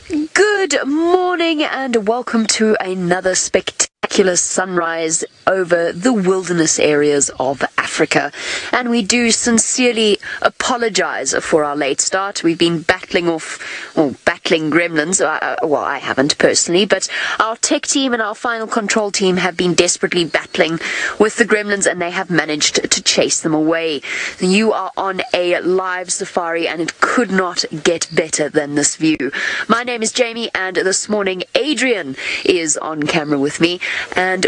Good morning and welcome to another spectacular sunrise over the wilderness areas of Africa. And we do sincerely apologize for our late start. We've been battling gremlins. Well, I haven't personally, but our tech team and our final control team have been desperately battling with the gremlins, and they have managed to chase them away. You are on a live safari, and it could not get better than this view. My name is Jamie, and this morning Adrian is on camera with me, and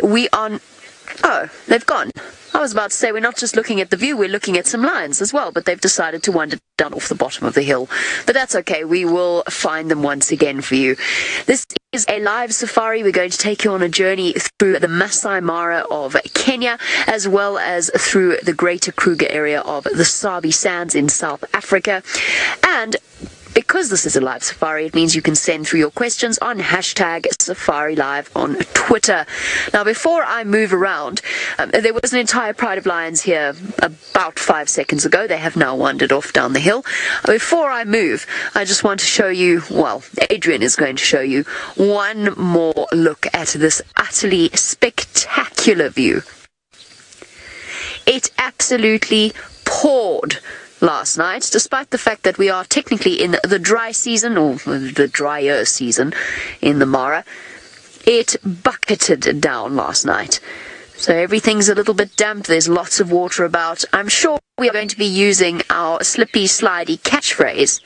oh, they've gone. I was about to say we're not just looking at the view, we're looking at some lions as well, but they've decided to wander down off the bottom of the hill. But that's okay, we will find them once again for you. This is a live safari. We're going to take you on a journey through the Masai Mara of Kenya, as well as through the greater Kruger area of the Sabi Sands in South Africa. And because this is a live safari, it means you can send through your questions on hashtag Safari Live on Twitter. Now, before I move around, there was an entire pride of lions here about 5 seconds ago. They have now wandered off down the hill. Before I move, I just want to show you, well, Adrian is going to show you one more look at this utterly spectacular view. It absolutely poured last night, despite the fact that we are technically in the dry season, or the drier season in the Mara. It bucketed down last night. So everything's a little bit damp, there's lots of water about. I'm sure we are going to be using our slippy slidey catchphrase.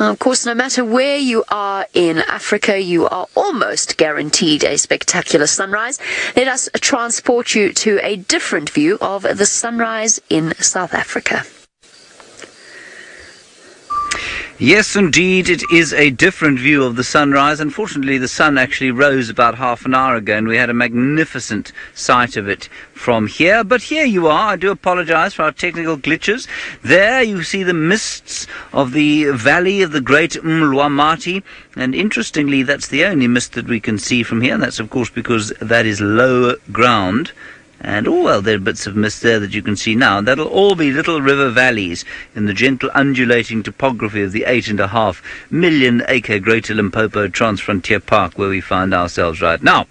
Of course, no matter where you are in Africa, you are almost guaranteed a spectacular sunrise. Let us transport you to a different view of the sunrise in South Africa. Yes, indeed, it is a different view of the sunrise. Unfortunately, the sun actually rose about half an hour ago, and we had a magnificent sight of it from here. But here you are. I do apologize for our technical glitches. There you see the mists of the valley of the great Mlwamati, and interestingly, that's the only mist that we can see from here, and that's, of course, because that is low ground. And, oh, well, there are bits of mist there that you can see now. That'll all be little river valleys in the gentle undulating topography of the 8.5 million acre Greater Limpopo Transfrontier Park where we find ourselves right now.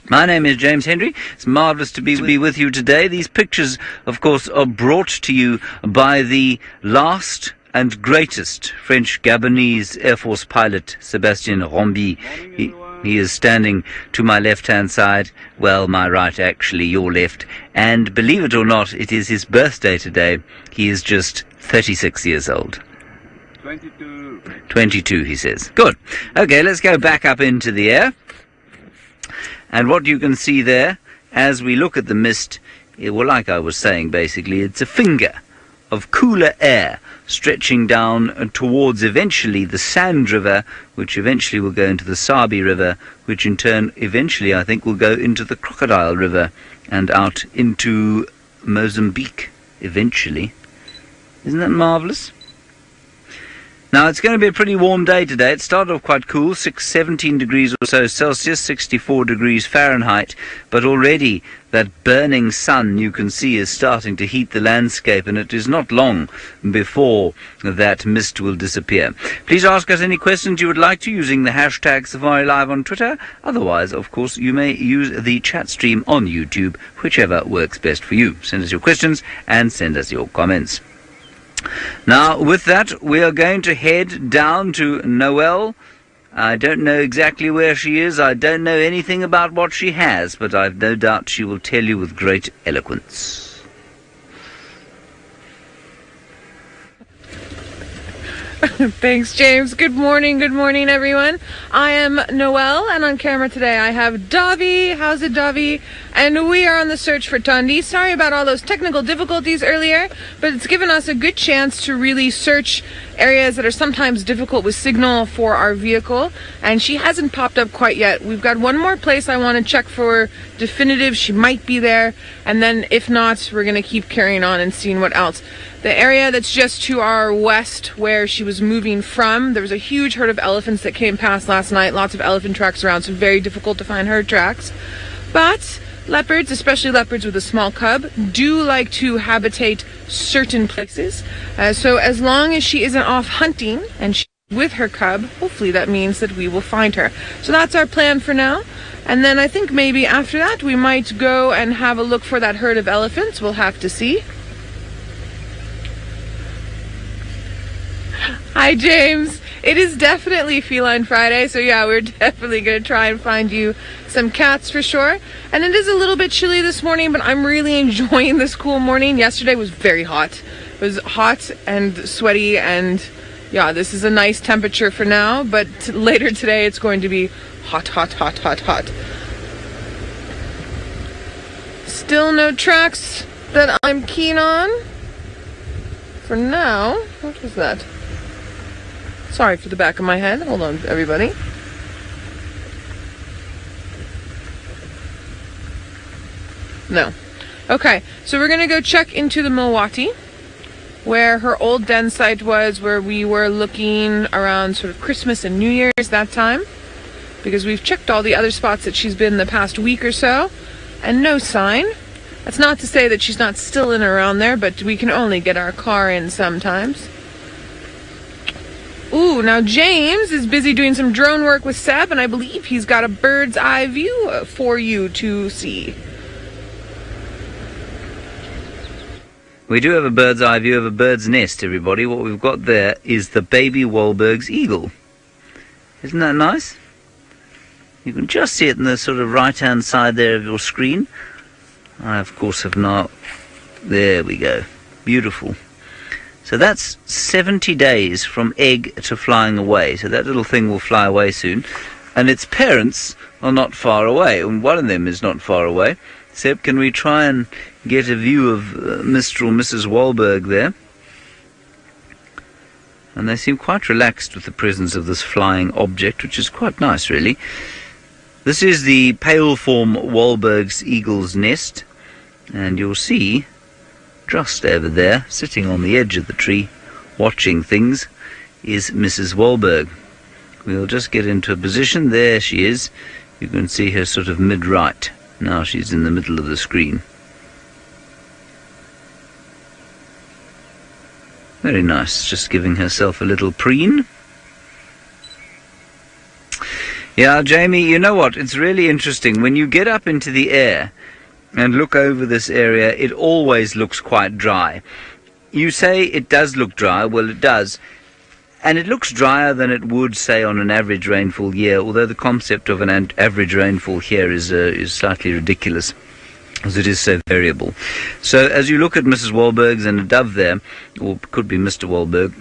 My name is James Henry. It's marvellous to be with you today. These pictures, of course, are brought to you by the last and greatest French Gabonese Air Force pilot, Sébastien Rombi. He is standing to my left-hand side, well, my right actually, your left, and believe it or not, it is his birthday today. He is just 36 years old. 22. 22, he says. Good. Okay, let's go back up into the air. And what you can see there, as we look at the mist, well, like I was saying, basically, it's a finger of cooler air stretching down towards eventually the Sand River, which eventually will go into the Sabi River, which in turn eventually I think will go into the Crocodile River and out into Mozambique eventually. Isn't that marvellous? Now, it's going to be a pretty warm day today. It started off quite cool, 17 degrees or so Celsius, 64 degrees Fahrenheit, but already that burning sun you can see is starting to heat the landscape, and it is not long before that mist will disappear. Please ask us any questions you would like to using the hashtag Safari Live on Twitter. Otherwise, of course, you may use the chat stream on YouTube, whichever works best for you. Send us your questions and send us your comments. Now, with that, we are going to head down to Noelle. I don't know exactly where she is. I don't know anything about what she has, but I've no doubt she will tell you with great eloquence. Thanks, James. Good morning, everyone. I am Noelle, and on camera today I have Davi. How's it, Davi? And we are on the search for Tondi. Sorry about all those technical difficulties earlier, but it's given us a good chance to really search areas that are sometimes difficult with signal for our vehicle, and she hasn't popped up quite yet. We've got one more place I want to check for definitive. She might be there, and then if not, we're going to keep carrying on and seeing what else. The area that's just to our west where she was moving from, there was a huge herd of elephants that came past last night. Lots of elephant tracks around, so very difficult to find herd tracks. But leopards, especially leopards with a small cub, do like to habitate certain places. So as long as she isn't off hunting and she with her cub. Hopefully that means that we will find her. So that's our plan for now. And then I think maybe after that we might go and have a look for that herd of elephants. We'll have to see. Hi, James. It is definitely Feline Friday, so yeah, we're definitely going to try and find you some cats for sure. And it is a little bit chilly this morning, but I'm really enjoying this cool morning. Yesterday was very hot. It was hot and sweaty, and yeah, this is a nice temperature for now, but later today it's going to be hot, hot, hot, hot, hot. Still no tracks that I'm keen on. For now, what was that? Sorry for the back of my head. Hold on, everybody. No. Okay, so we're going to go check into the Milwati, where her old den site was, where we were looking around sort of Christmas and New Year's that time, because we've checked all the other spots that she's been the past week or so, and no sign. That's not to say that she's not still in around there, but we can only get our car in sometimes. Ooh, now James is busy doing some drone work with Seb, and I believe he's got a bird's eye view for you to see. We do have a bird's eye view of a bird's nest, everybody. What we've got there is the baby Wahlberg's eagle. Isn't that nice? You can just see it in the sort of right-hand side there of your screen. I, of course, have now... There we go. Beautiful. So that's 70 days from egg to flying away. So that little thing will fly away soon. And its parents are not far away. And one of them is not far away. Seb, can we try and get a view of Mr. or Mrs. Wahlberg there? And they seem quite relaxed with the presence of this flying object, which is quite nice, really. This is the pale form Wahlberg's eagle's nest. And you'll see, just over there, sitting on the edge of the tree, watching things, is Mrs. Wahlberg. We'll just get into a position. There she is. You can see her sort of mid-right. Now she's in the middle of the screen. Very nice, just giving herself a little preen. Yeah, Jamie, you know what? It's really interesting. When you get up into the air and look over this area, it always looks quite dry. You say it does look dry. Well, it does. And it looks drier than it would, say, on an average rainfall year, although the concept of an average rainfall here is slightly ridiculous, as it is so variable. So as you look at Mrs. Wahlberg's and a dove there, or could be Mr. Wahlberg,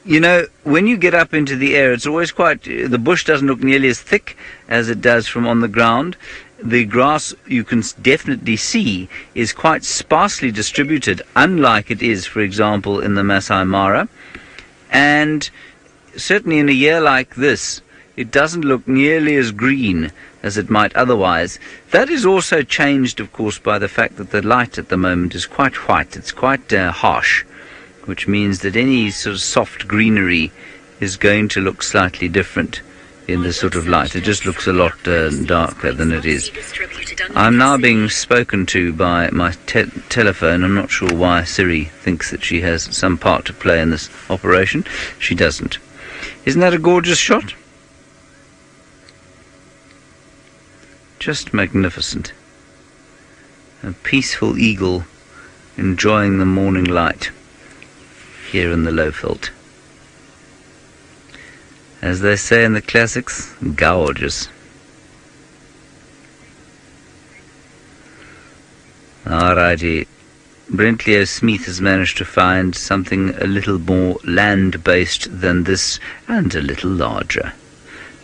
you know, when you get up into the air, it's always quite... The bush doesn't look nearly as thick as it does from on the ground. The grass, you can definitely see, is quite sparsely distributed, unlike it is, for example, in the Masai Mara. And certainly in a year like this, it doesn't look nearly as green as it might otherwise. That is also changed, of course, by the fact that the light at the moment is quite white. It's quite harsh, which means that any sort of soft greenery is going to look slightly different in this sort of light. It just looks a lot darker than it is. I'm now being spoken to by my telephone. I'm not sure why Siri thinks that she has some part to play in this operation. She doesn't. Isn't that a gorgeous shot? Just magnificent. A peaceful eagle enjoying the morning light here in the Lowveld. As they say in the classics, gorgeous. Alrighty, Brentley Smith has managed to find something a little more land-based than this, and a little larger.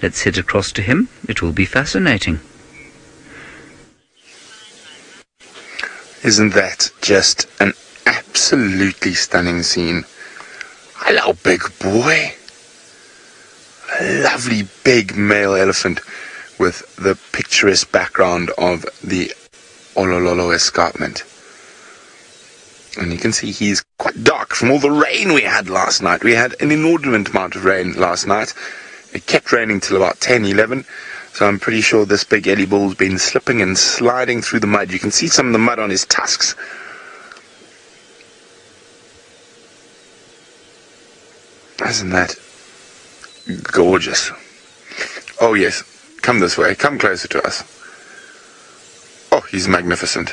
Let's head across to him. It will be fascinating. Isn't that just an absolutely stunning scene? Hello, big boy. A lovely big male elephant with the picturesque background of the Olololo escarpment. And you can see he's quite dark from all the rain we had last night. We had an inordinate amount of rain last night. It kept raining till about 10, 11. So I'm pretty sure this big Eddie bull's been slipping and sliding through the mud. You can see some of the mud on his tusks. Isn't that gorgeous? Oh yes, come this way, come closer to us. Oh, he's magnificent.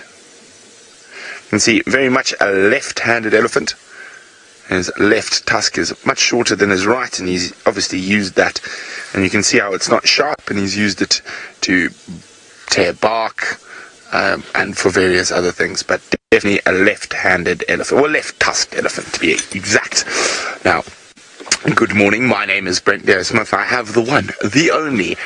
You can see very much a left-handed elephant. His left tusk is much shorter than his right, and he's obviously used that. And you can see how it's not sharp, and he's used it to tear bark and for various other things. But definitely a left-handed elephant, or left-tusked elephant to be exact. Now, good morning, my name is Brent Smith. I have the one, the only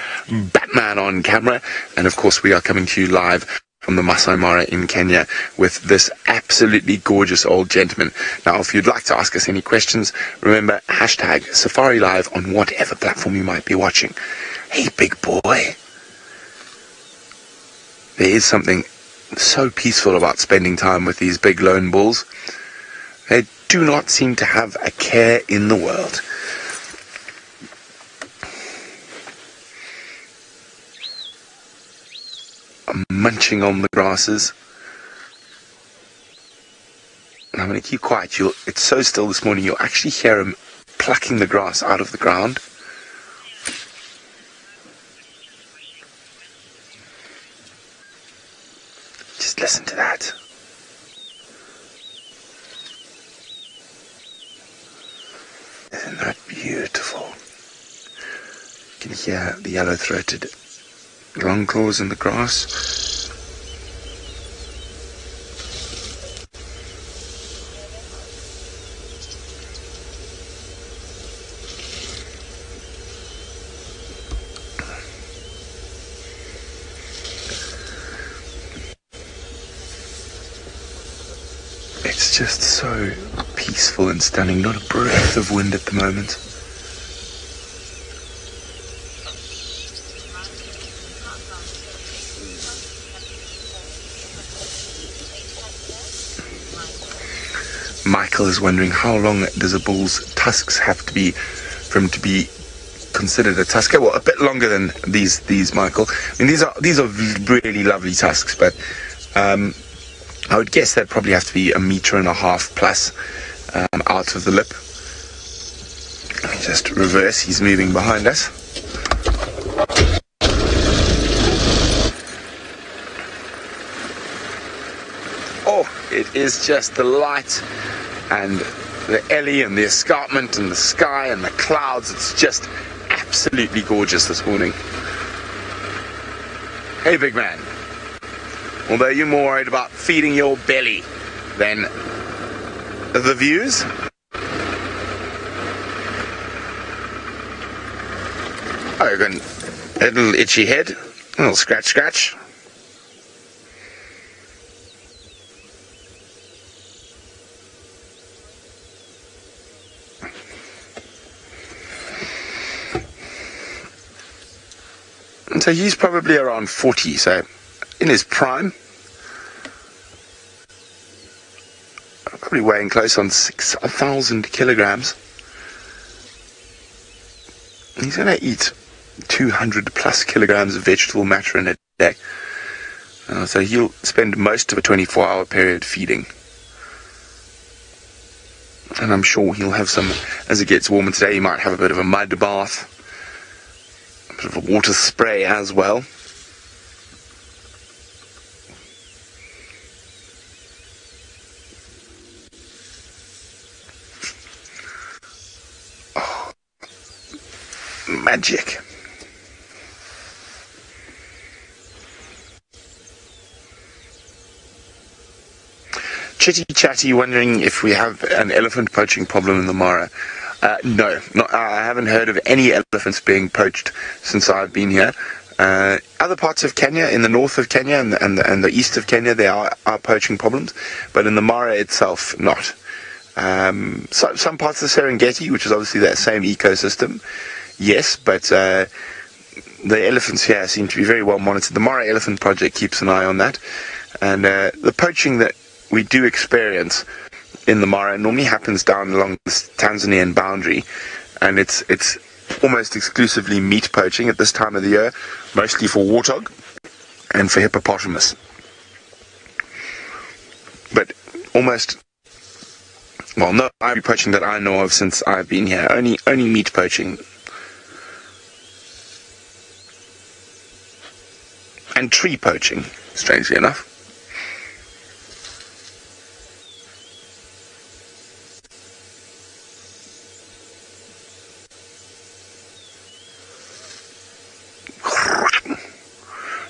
Batman on camera, and of course we are coming to you live from the Masai Mara in Kenya with this absolutely gorgeous old gentleman. Now, if you'd like to ask us any questions, remember, hashtag Safari Live on whatever platform you might be watching. Hey, big boy. There is something so peaceful about spending time with these big lone bulls. They do not seem to have a care in the world. Munching on the grasses. And I'm going to keep quiet. It's so still this morning, you'll actually hear him plucking the grass out of the ground. Just listen to that. Isn't that beautiful? You can hear the yellow-throated long claws in the grass. It's just so peaceful and stunning, not a breath of wind at the moment. Michael is wondering how long does a bull's tusks have to be for him to be considered a tusker? Well, a bit longer than these Michael. I mean, these are really lovely tusks, but I would guess they'd probably have to be 1.5 meters plus out of the lip. Let me just reverse. He's moving behind us. Oh, it is just the light and the Ellie and the escarpment and the sky and the clouds. It's just absolutely gorgeous this morning. Hey, big man. Although you're more worried about feeding your belly than the views. Oh, you've got a little itchy head. A little scratch, scratch. And so he's probably around 40, so in his prime. Probably weighing close on 6,000 kilograms. He's going to eat 200 plus kilograms of vegetable matter in a day. So he'll spend most of a 24-hour period feeding. And I'm sure he'll have some, as it gets warmer today, he might have a bit of a mud bath, a bit of a water spray as well. Oh, magic. Chitty Chatty wondering if we have an elephant poaching problem in the Mara. No, I haven't heard of any elephants being poached since I've been here. Other parts of Kenya, in the north of Kenya and the east of Kenya, there are poaching problems, but in the Mara itself, not. So, some parts of the Serengeti, which is obviously that same ecosystem, yes, but the elephants here seem to be very well monitored. The Mara Elephant Project keeps an eye on that, and the poaching that we do experience in the Mara normally happens down along the Tanzanian boundary, and it's almost exclusively meat poaching at this time of the year, mostly for warthog and for hippopotamus. But almost Well, no ivory poaching that I know of since I've been here. Only meat poaching. And tree poaching, strangely enough.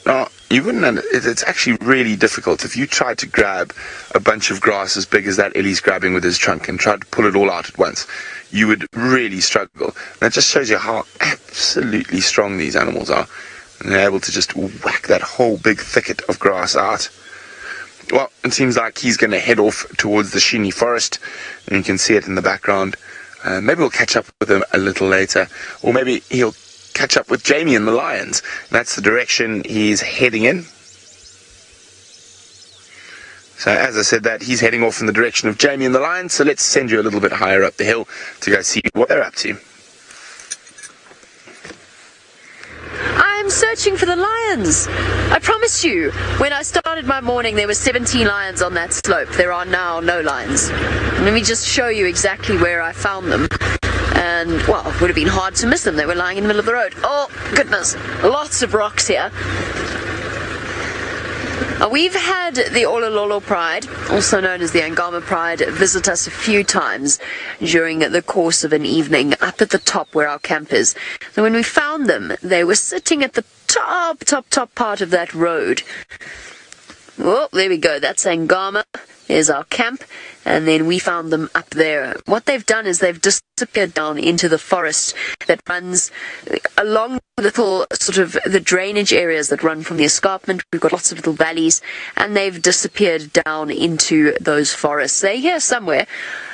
Now, you wouldn't. It's actually really difficult. If you tried to grab a bunch of grass as big as that Ellie's grabbing with his trunk and tried to pull it all out at once, you would really struggle. That just shows you how absolutely strong these animals are. And they're able to just whack that whole big thicket of grass out. Well, it seems like he's going to head off towards the Shini forest, and you can see it in the background. Maybe we'll catch up with him a little later, or maybe he'll catch up with Jamie and the lions. That's the direction he's heading in. So as I said that, he's heading off in the direction of Jamie and the lions, so let's send you a little bit higher up the hill to go see what they're up to. I'm searching for the lions. I promise you, when I started my morning, there were 17 lions on that slope. There are now no lions. Let me just show you exactly where I found them. And, well, it would have been hard to miss them. They were lying in the middle of the road. Oh, goodness. Lots of rocks here. We've had the Olololo Pride, also known as the Angama Pride, visit us a few times during the course of an evening up at the top where our camp is. So when we found them, they were sitting at the top part of that road. Oh, there we go. That's Angama. There's our camp. And then we found them up there. What they've done is they've disappeared down into the forest that runs along little sort of the drainage areas that run from the escarpment. We've got lots of little valleys, and they've disappeared down into those forests. They're here somewhere.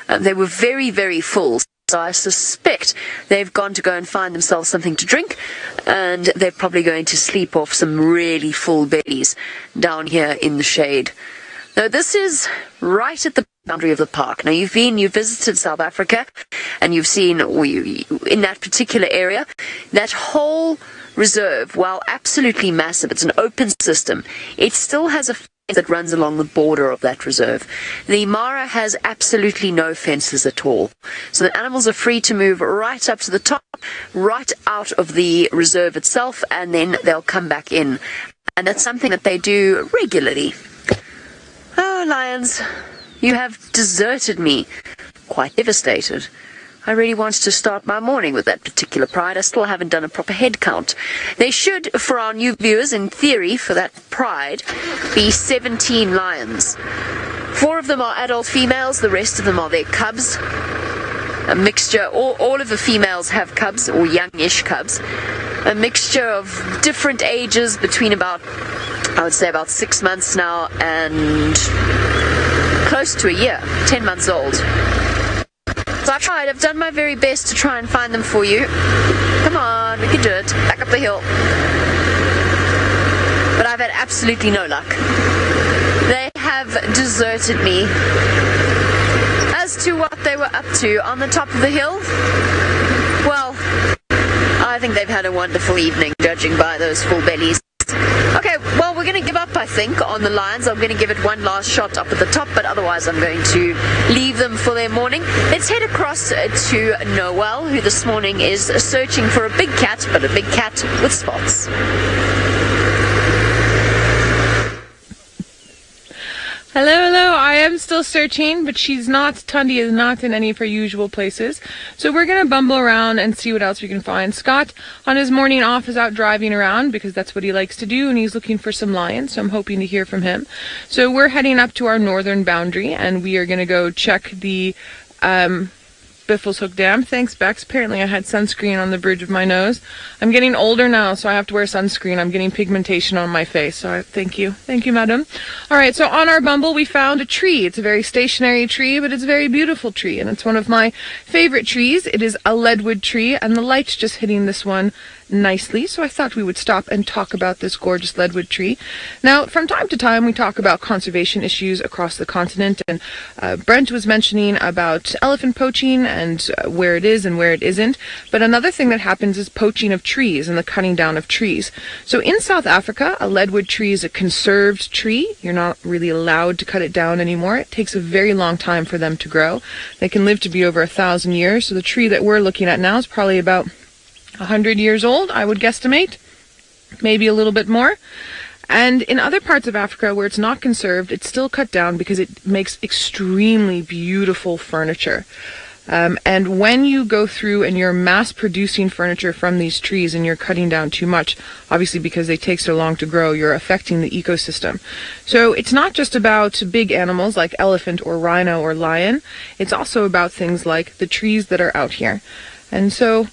They were very, very full. So I suspect they've gone to go and find themselves something to drink, and they're probably going to sleep off some really full bellies down here in the shade. Now, this is right at the boundary of the park. Now, you've visited South Africa, and you've seen in that particular area, that whole reserve, while absolutely massive, it's an open system, it still has a fence that runs along the border of that reserve. The Mara has absolutely no fences at all. So the animals are free to move right up to the top, right out of the reserve itself, and then they'll come back in. And that's something that they do regularly. Oh, lions, you have deserted me. Quite devastated. I really wanted to start my morning with that particular pride. I still haven't done a proper head count. There should, for our new viewers, in theory, for that pride, be 17 lions. 4 of them are adult females, the rest of them are their cubs. A mixture, all of the females have cubs, or youngish cubs. A mixture of different ages between about, I would say about 6 months now and close to a year, 10 months old. So I've done my very best to try and find them for you. Come on, we can do it. Back up the hill. But I've had absolutely no luck. They have deserted me. As to what they were up to on the top of the hill, well, I think they've had a wonderful evening, judging by those full bellies. Okay, well, we're going to give up, I think, on the lions. I'm going to give it one last shot up at the top, but otherwise I'm going to leave them for their morning. Let's head across to Noel, who this morning is searching for a big cat, but a big cat with spots. Hello, I am still searching, but Tundi is not in any of her usual places. So we're going to bumble around and see what else we can find. Scott, on his morning off, is out driving around because that's what he likes to do, and he's looking for some lions, so I'm hoping to hear from him. So we're heading up to our northern boundary, and we are going to go check the Biffleshoek Dam. Thanks, Bex. Apparently I had sunscreen on the bridge of my nose. I'm getting older now, so I have to wear sunscreen. I'm getting pigmentation on my face, so thank you. Thank you, madam. All right, so on our bumble, we found a tree. It's a very stationary tree, but it's a very beautiful tree, and it's one of my favorite trees. It is a leadwood tree, and the light's just hitting this one nicely, so I thought we would stop and talk about this gorgeous leadwood tree. Now, from time to time, we talk about conservation issues across the continent, and Brent was mentioning about elephant poaching and where it is and where it isn't. But another thing that happens is poaching of trees and the cutting down of trees. So in South Africa, a leadwood tree is a conserved tree. You're not really allowed to cut it down anymore. It takes a very long time for them to grow. They can live to be over 1,000 years. So the tree that we're looking at now is probably about 100 years old, I would guesstimate, maybe a little bit more. And in other parts of Africa where it's not conserved, it's still cut down because it makes extremely beautiful furniture. And when you go through and you're mass producing furniture from these trees and you're cutting down too much, obviously because they take so long to grow, you're affecting the ecosystem. So it's not just about big animals like elephant or rhino or lion. It's also about things like the trees that are out here. And so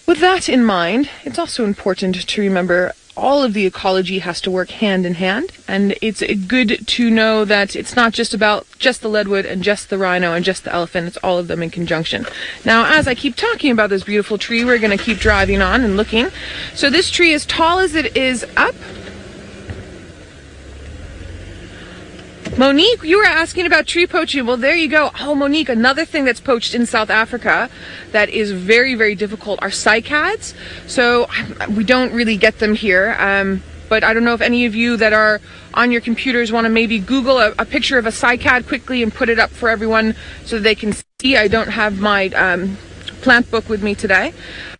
with that in mind, it's also important to remember all of the ecology has to work hand in hand, and it's good to know that it's not just about just the leadwood and just the rhino and just the elephant, it's all of them in conjunction. Now, as I keep talking about this beautiful tree, we're going to keep driving on and looking. So this tree, as tall as it is up, Monique, you were asking about tree poaching. Well, there you go. Oh, Monique, another thing that's poached in South Africa that is very, very difficult are cycads. So we don't really get them here. But I don't know if any of you that are on your computers want to maybe Google a picture of a cycad quickly and put it up for everyone so that they can see. I don't have my plant book with me today.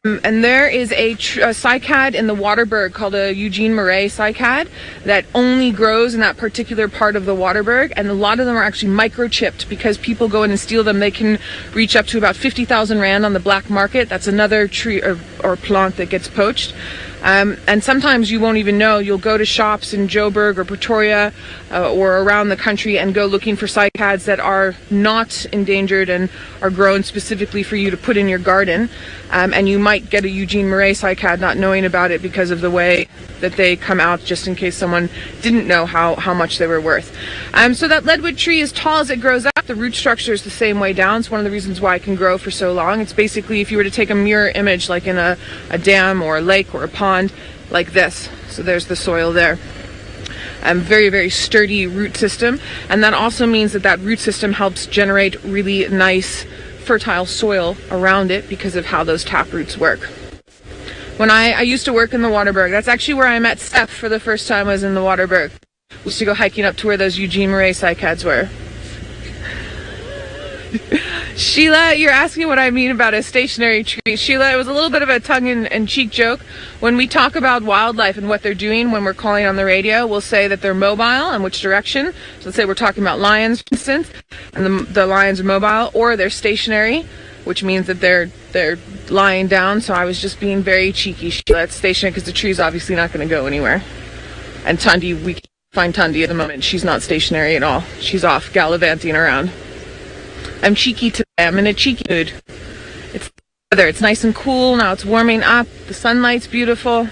And there is a cycad in the Waterberg called a Eugene Murray cycad that only grows in that particular part of the Waterberg, and a lot of them are actually microchipped because people go in and steal them. They can reach up to about 50,000 Rand on the black market. That's another tree or plant that gets poached. And sometimes you won't even know. You'll go to shops in Joburg or Pretoria or around the country and go looking for cycads that are not endangered and are grown specifically for you to put in your garden. And you might get a Eugene Murray cycad not knowing about it because of the way that they come out, just in case someone didn't know how much they were worth. So that leadwood tree, as tall as it grows up, the root structure is the same way down. It's one of the reasons why it can grow for so long. It's basically if you were to take a mirror image like in a dam or a lake or a pond like this. So there's the soil there. Very, very sturdy root system. And that also means that root system helps generate really nice fertile soil around it because of how those tap roots work. When I used to work in the Waterberg, that's actually where I met Steph for the first time. I was in the Waterberg. We used to go hiking up to where those Eugene Murray cycads were. Sheila, you're asking what I mean about a stationary tree. Sheila, it was a little bit of a tongue-in-cheek joke. When we talk about wildlife and what they're doing when we're calling on the radio, we'll say that they're mobile and which direction. So let's say we're talking about lions, for instance, and the lions are mobile, or they're stationary, which means that they're lying down. So I was just being very cheeky. Sheila, it's stationary because the tree's obviously not going to go anywhere. And Tundi, we can't find Tundi at the moment. She's not stationary at all. She's off gallivanting around. I'm cheeky today. I'm in a cheeky mood. It's weather. It's nice and cool. Now it's warming up. The sunlight's beautiful.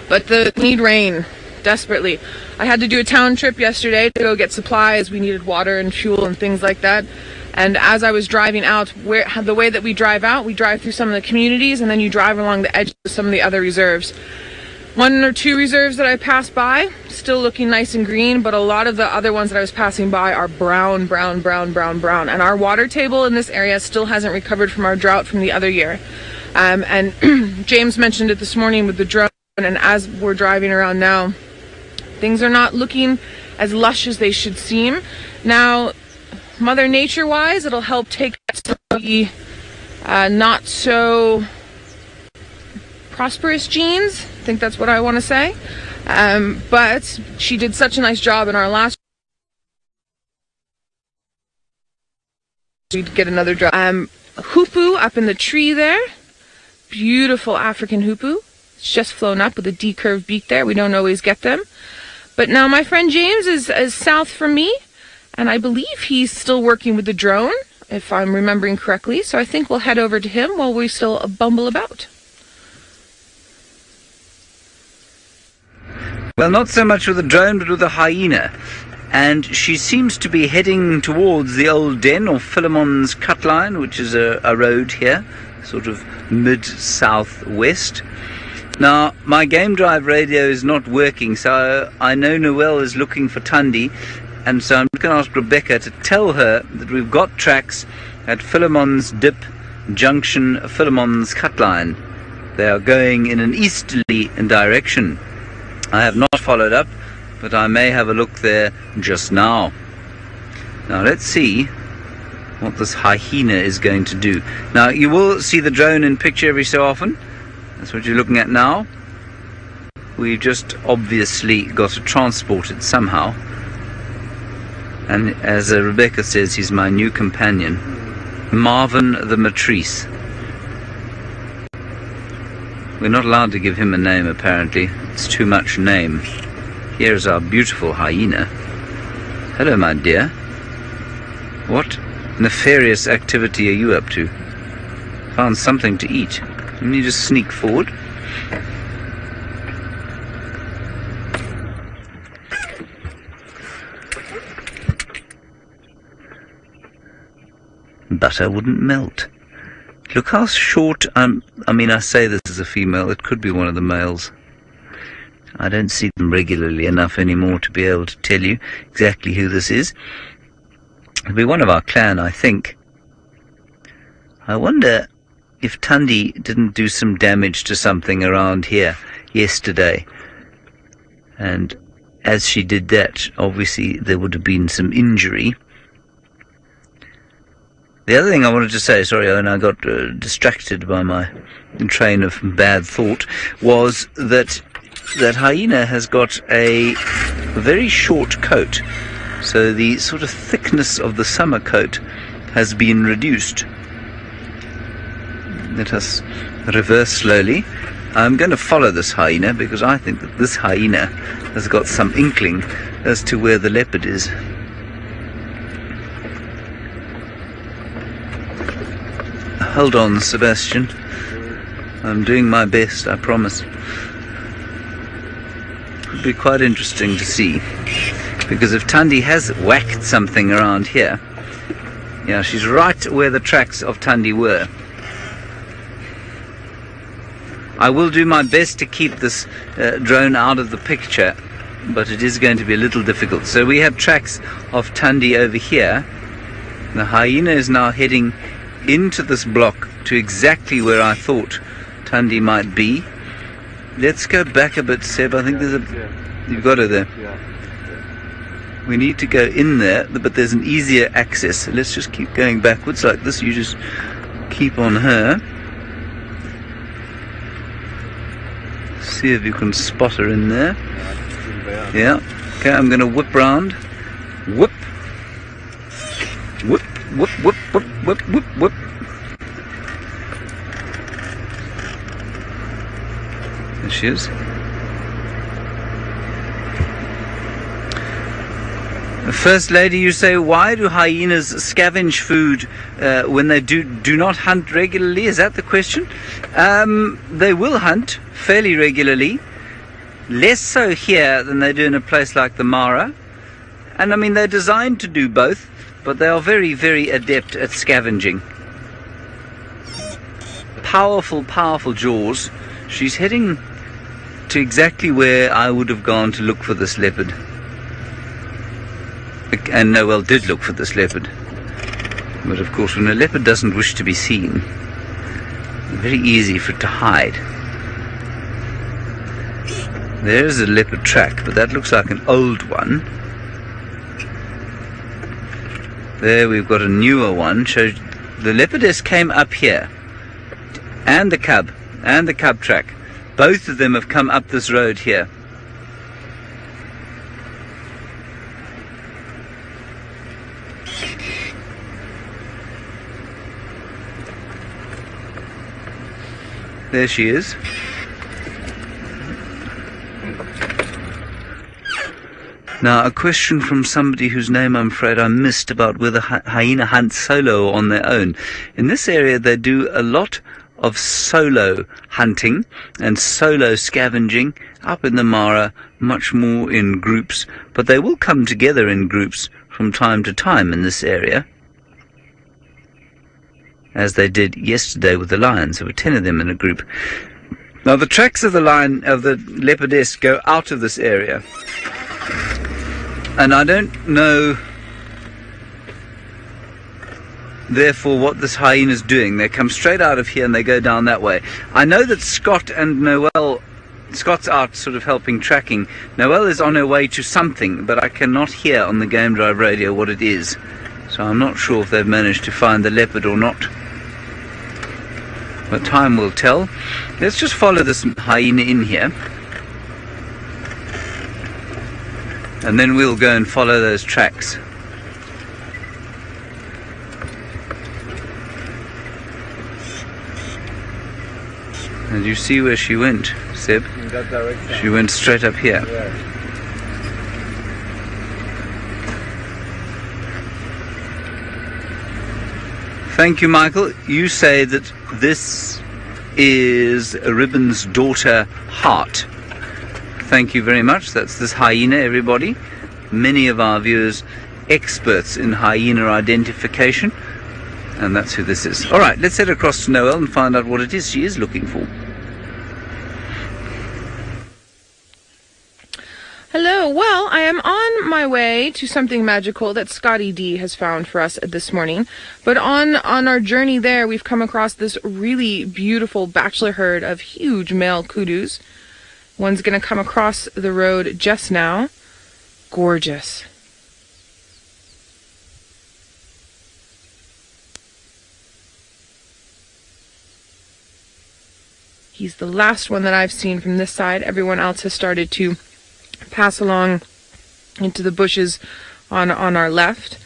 But we need rain desperately. I had to do a town trip yesterday to go get supplies. We needed water and fuel and things like that. And as I was driving out, the way that we drive out, we drive through some of the communities and then you drive along the edge of some of the other reserves. 1 or 2 reserves that I passed by, still looking nice and green, but a lot of the other ones that I was passing by are brown, brown, brown, brown, brown. And our water table in this area still hasn't recovered from our drought from the other year. And James mentioned it this morning with the drone, and as we're driving around now, things are not looking as lush as they should seem. Now, Mother Nature-wise, it'll help take some of the not so prosperous genes. I think that's what I want to say. But she did such a nice job in our last. We'd get another drop. Hoopoe up in the tree there. Beautiful African hoopoe. It's just flown up with a D-curved beak there. We don't always get them. But now my friend James is south from me, and I believe he's still working with the drone, if I'm remembering correctly. So I think we'll head over to him while we still bumble about. Well, not so much with the drone, but with the hyena. and she seems to be heading towards the old den or Philemon's cut line, which is a road here, sort of mid-southwest. Now, my game drive radio is not working, so I know Noel is looking for Tundi, and so I'm going to ask Rebecca to tell her that we've got tracks at Philemon's Dip Junction, Philemon's cut line. They are going in an easterly direction. I have not followed up, but I may have a look there just now. Now let's see what this hyena is going to do. Now you will see the drone in picture every so often. That's what you're looking at now. We've just obviously got to transport it somehow. And as Rebecca says, he's my new companion, Marvin the Matrice. We're not allowed to give him a name, apparently. It's too much name. Here's our beautiful hyena. Hello, my dear. What nefarious activity are you up to? Found something to eat. Can you just sneak forward? Butter wouldn't melt. Look how short, I mean, I say this is a female, it could be one of the males. I don't see them regularly enough anymore to be able to tell you exactly who this is. It'll be one of our clan, I think. I wonder if Tundi didn't do some damage to something around here yesterday. And as she did that, obviously there would have been some injury. The other thing I wanted to say, sorry, Owen, I got distracted by my train of bad thought, was that hyena has got a very short coat. So the sort of thickness of the summer coat has been reduced. Let us reverse slowly. I'm going to follow this hyena because I think that this hyena has got some inkling as to where the leopard is. Hold on, Sebastian. I'm doing my best, I promise. It'll be quite interesting to see. Because if Tundi has whacked something around here, yeah, she's right where the tracks of Tundi were. I will do my best to keep this drone out of the picture, but it is going to be a little difficult. So we have tracks of Tundi over here. The hyena is now heading into this block to exactly where I thought Tundi might be. Let's go back a bit, Seb. I think there's a... You've got her there. We need to go in there, but there's an easier access. So let's just keep going backwards like this. You just keep on her. See if you can spot her in there. Yeah. Okay, I'm going to whip round. Whip. Whip, whip, whip, whip, whip, whip, whip. There she is. First Lady, you say, why do hyenas scavenge food when they do not hunt regularly? Is that the question? They will hunt fairly regularly, less so here than they do in a place like the Mara. And I mean, they're designed to do both, but they are very, very adept at scavenging. Powerful, powerful jaws. She's heading to exactly where I would have gone to look for this leopard. And Noel did look for this leopard. But of course, when a leopard doesn't wish to be seen, it's very easy for it to hide. There's a leopard track, but that looks like an old one. There we've got a newer one. So the leopardess came up here, and the cub track. Both of them have come up this road here. There she is. Now, a question from somebody whose name I'm afraid I missed about whether hyena hunt solo or on their own. In this area, they do a lot of solo hunting and solo scavenging. Up in the Mara, much more in groups, but they will come together in groups from time to time in this area, as they did yesterday with the lions. There were 10 of them in a group. Now the tracks of the leopardess go out of this area, and I don't know therefore what this hyena's doing. They come straight out of here and they go down that way. I know that Scott and Noel, Scott's out sort of helping tracking. Noel is on her way to something, but I cannot hear on the Game Drive radio what it is, so I'm not sure if they've managed to find the leopard or not. But time will tell. Let's just follow this hyena in here, and then we'll go and follow those tracks. And you see where she went, Seb? In that direction. She went straight up here. Yeah. Thank you, Michael. You say that this is Ribbon's daughter, Heart. Thank you very much. That's this hyena, everybody. Many of our viewers experts in hyena identification. And that's who this is. All right, let's head across to Noel and find out what it is she is looking for. Hello. Well, I am on my way to something magical that Scotty D has found for us this morning. But on our journey there, we've come across this really beautiful bachelor herd of huge male kudus. One's going to come across the road just now. Gorgeous. He's the last one that I've seen from this side. Everyone else has started to pass along into the bushes on our left.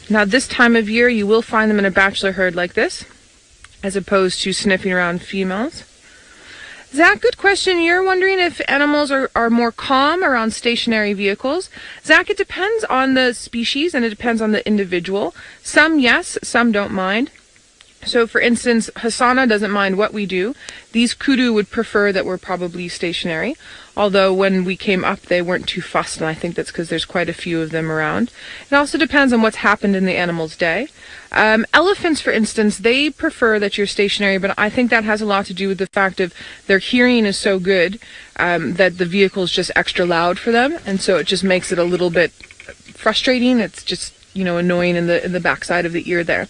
Now this time of year you will find them in a bachelor herd like this, as opposed to sniffing around females. Zach, good question. You're wondering if animals are more calm around stationary vehicles. Zach, it depends on the species and it depends on the individual. Some yes, some don't mind. So, for instance, Hasana doesn't mind what we do. These kudu would prefer that we're probably stationary, although when we came up they weren't too fussed, and I think that's because there's quite a few of them around. It also depends on what's happened in the animal's day. Elephants, for instance, they prefer that you're stationary, but I think that has a lot to do with the fact of their hearing is so good that the vehicle is just extra loud for them, and so it just makes it a little bit frustrating. It's just, you know, annoying in the backside of the ear there.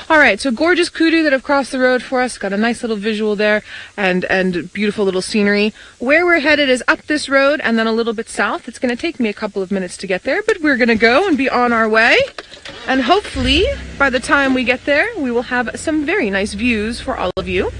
All right, so gorgeous kudu that have crossed the road for us. Got a nice little visual there and beautiful little scenery. Where we're headed is up this road and then a little bit south. It's going to take me a couple of minutes to get there, but we're going to go and be on our way. And hopefully, by the time we get there, we will have some very nice views for all of you.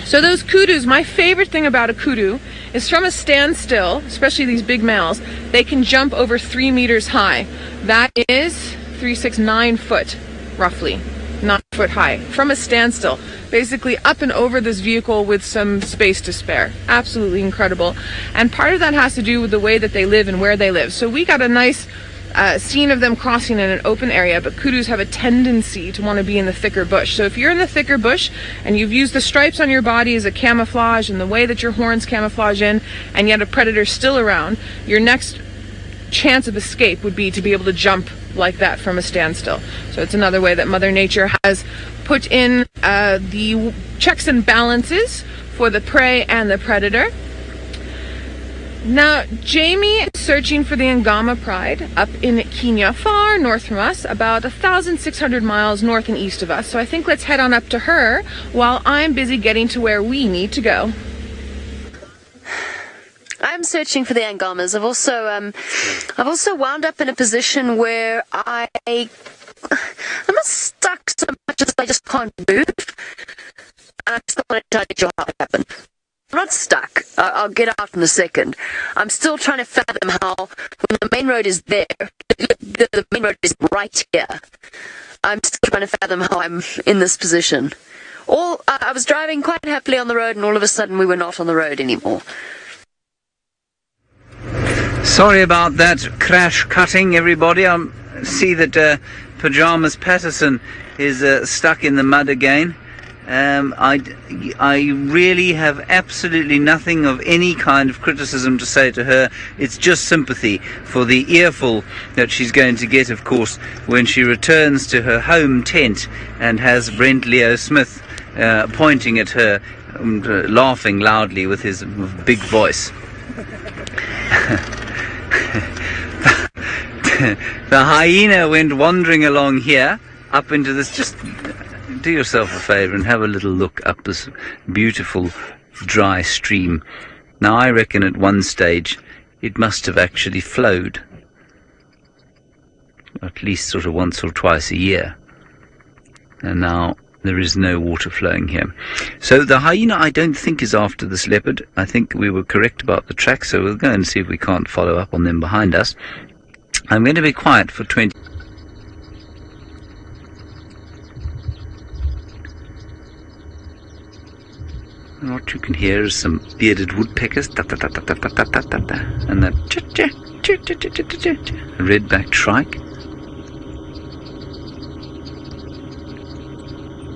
So those kudus, my favorite thing about a kudu is from a standstill, especially these big males, they can jump over 3 meters high. That is 9 foot, roughly, 9 foot high, from a standstill. Basically up and over this vehicle with some space to spare. Absolutely incredible. And part of that has to do with the way that they live and where they live. So we got a nice scene of them crossing in an open area, but kudus have a tendency to want to be in the thicker bush. So if you're in the thicker bush and you've used the stripes on your body as a camouflage and the way that your horns camouflage in, and yet a predator's still around, your next chance of escape would be to be able to jump like that from a standstill. So it's another way that Mother Nature has put in the checks and balances for the prey and the predator. Now, Jamie is searching for the Angama pride up in Kenya, far north from us, about 1,600 miles north and east of us. So I think let's head on up to her while I'm busy getting to where we need to go. I'm searching for the Angamas. I've also wound up in a position where I'm not stuck so much as I just can't move. And I'm still not entirely sure how it happened. I'm not stuck. I'll get out in a second. I'm still trying to fathom how, when the main road is there, the main road is right here. I'm still trying to fathom how I'm in this position. I was driving quite happily on the road, and all of a sudden we were not on the road anymore. Sorry about that crash cutting, everybody. I see that Pajamas Patterson is stuck in the mud again. I really have absolutely nothing of any kind of criticism to say to her. It's just sympathy for the earful that she's going to get, of course, when she returns to her home tent and has Brent Leo Smith pointing at her and laughing loudly with his big voice. The hyena went wandering along here up into this. Just do yourself a favour and have a little look up this beautiful dry stream. Now I reckon at one stage it must have actually flowed, at least sort of once or twice a year, and now there is no water flowing here. So the hyena, I don't think, is after this leopard. I think we were correct about the track, so we'll go and see if we can't follow up on them behind us. I'm going to be quiet for 20. And what you can hear is some bearded woodpeckers, ta ta ta ta ta ta ta ta ta, and that red-backed shrike.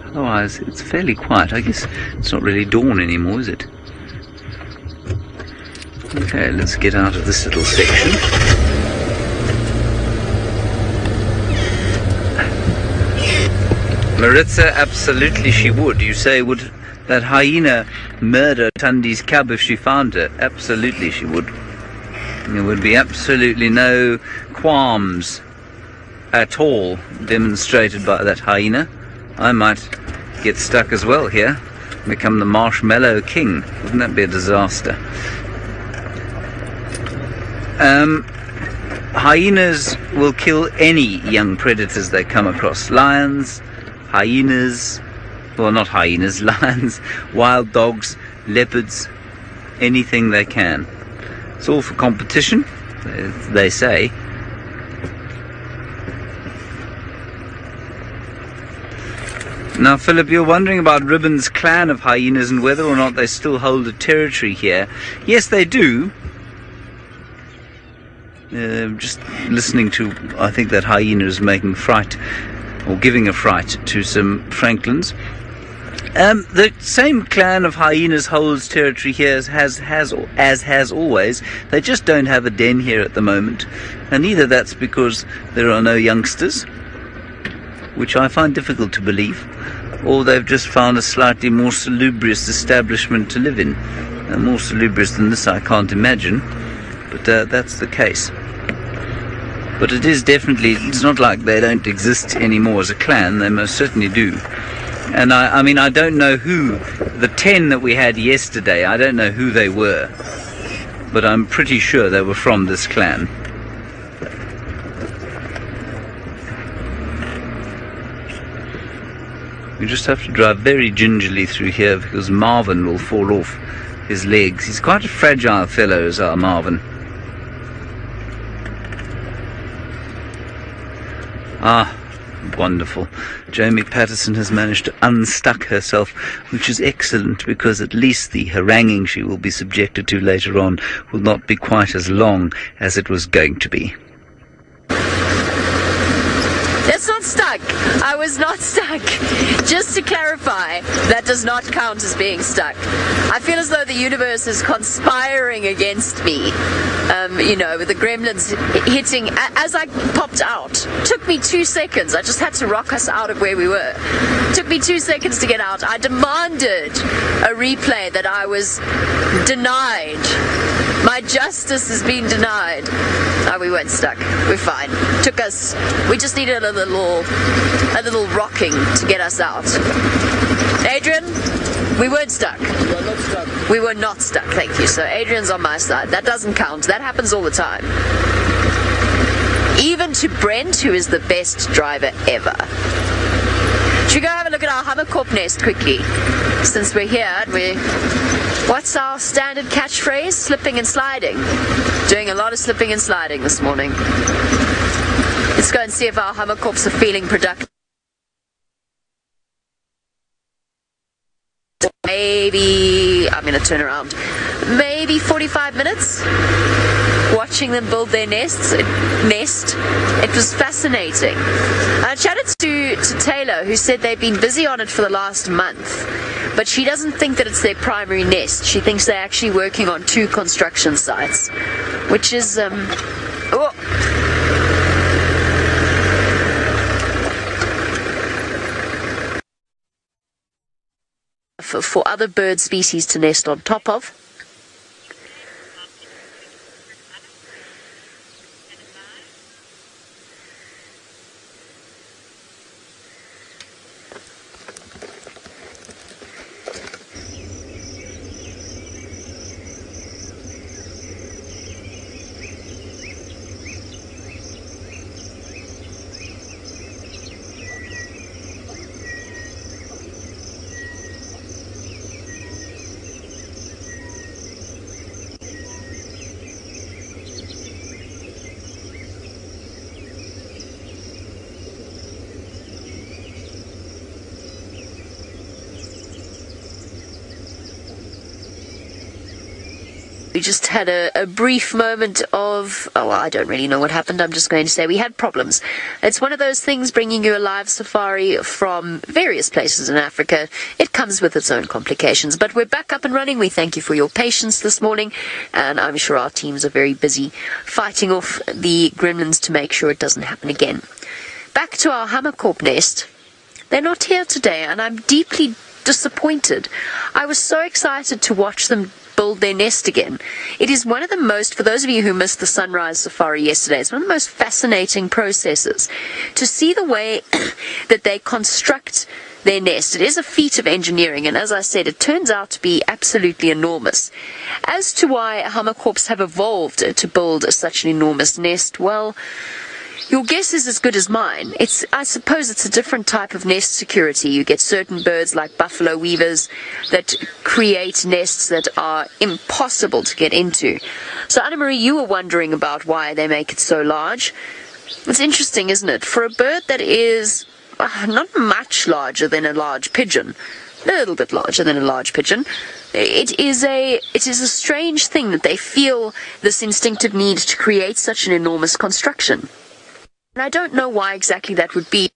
Otherwise, it's fairly quiet. I guess it's not really dawn anymore, is it? Okay, let's get out of this little section. Maritza, absolutely she would. You say, would that hyena murder Tundi's cub if she found her? Absolutely she would. There would be absolutely no qualms at all demonstrated by that hyena. I might get stuck as well here, become the marshmallow king. Wouldn't that be a disaster? Hyenas will kill any young predators they come across. Lions, hyenas, well, not hyenas, lions, wild dogs, leopards, anything they can. It's all for competition, they say. Now, Philip, you're wondering about Ribbon's clan of hyenas and whether or not they still hold a territory here. Yes, they do. Just listening to, I think that hyena is making fright, or giving a fright to some francolins. The same clan of hyenas holds territory here as has always. They just don't have a den here at the moment, and either that's because there are no youngsters, which I find difficult to believe, or they've just found a slightly more salubrious establishment to live in. And more salubrious than this I can't imagine, but that's the case. But it is definitely, it's not like they don't exist anymore as a clan, they most certainly do. And I mean, I don't know who, the 10 that we had yesterday, I don't know who they were, but I'm pretty sure they were from this clan. We just have to drive very gingerly through here because Marvin will fall off his legs. He's quite a fragile fellow, is our Marvin. Ah, wonderful. Jamie Patterson has managed to unstuck herself, which is excellent because at least the haranguing she will be subjected to later on will not be quite as long as it was going to be. That's not stuck. I was not stuck. Just to clarify, that does not count as being stuck. I feel as though the universe is conspiring against me. You know, with the gremlins hitting as I popped out. Took me 2 seconds. I just had to rock us out of where we were. Took me 2 seconds to get out. I demanded a replay that I was denied. My justice has been denied. Oh, we weren't stuck. We're fine. Took us. We just needed a little rocking to get us out. Adrian, we weren't stuck. We were not stuck. We were not stuck. Thank you. So Adrian's on my side. That doesn't count. That happens all the time. Even to Brent, who is the best driver ever. Should we go have a look at our hammerkorp nest quickly? Since we're here, what's our standard catchphrase? Slipping and sliding. Doing a lot of slipping and sliding this morning. Let's go and see if our hammerkorps are feeling productive. Maybe, I'm going to turn around, maybe 45 minutes. watching them build their nest. It was fascinating. I chatted to Taylor, who said they've been busy on it for the last month, but she doesn't think that it's their primary nest. She thinks they're actually working on 2 construction sites, which is for other bird species to nest on top of. We just had a brief moment of, I don't really know what happened. I'm just going to say we had problems. It's one of those things, bringing you a live safari from various places in Africa. It comes with its own complications, but we're back up and running. We thank you for your patience this morning, and I'm sure our teams are very busy fighting off the gremlins to make sure it doesn't happen again. Back to our hammerkorp nest. They're not here today, and I'm deeply disappointed. I was so excited to watch them build their nest again. It is one of the most, for those of you who missed the sunrise safari yesterday, it's one of the most fascinating processes to see the way that they construct their nest. It is a feat of engineering, and as I said, it turns out to be absolutely enormous. As to why hammerkorps have evolved to build such an enormous nest, well, your guess is as good as mine. I suppose it's a different type of nest security. You get certain birds like buffalo weavers that create nests that are impossible to get into. So Anna-Marie, you were wondering about why they make it so large. It's interesting, isn't it? For a bird that is not much larger than a large pigeon, a little bit larger than a large pigeon, it is a strange thing that they feel this instinctive need to create such an enormous construction. And I don't know why exactly that would be.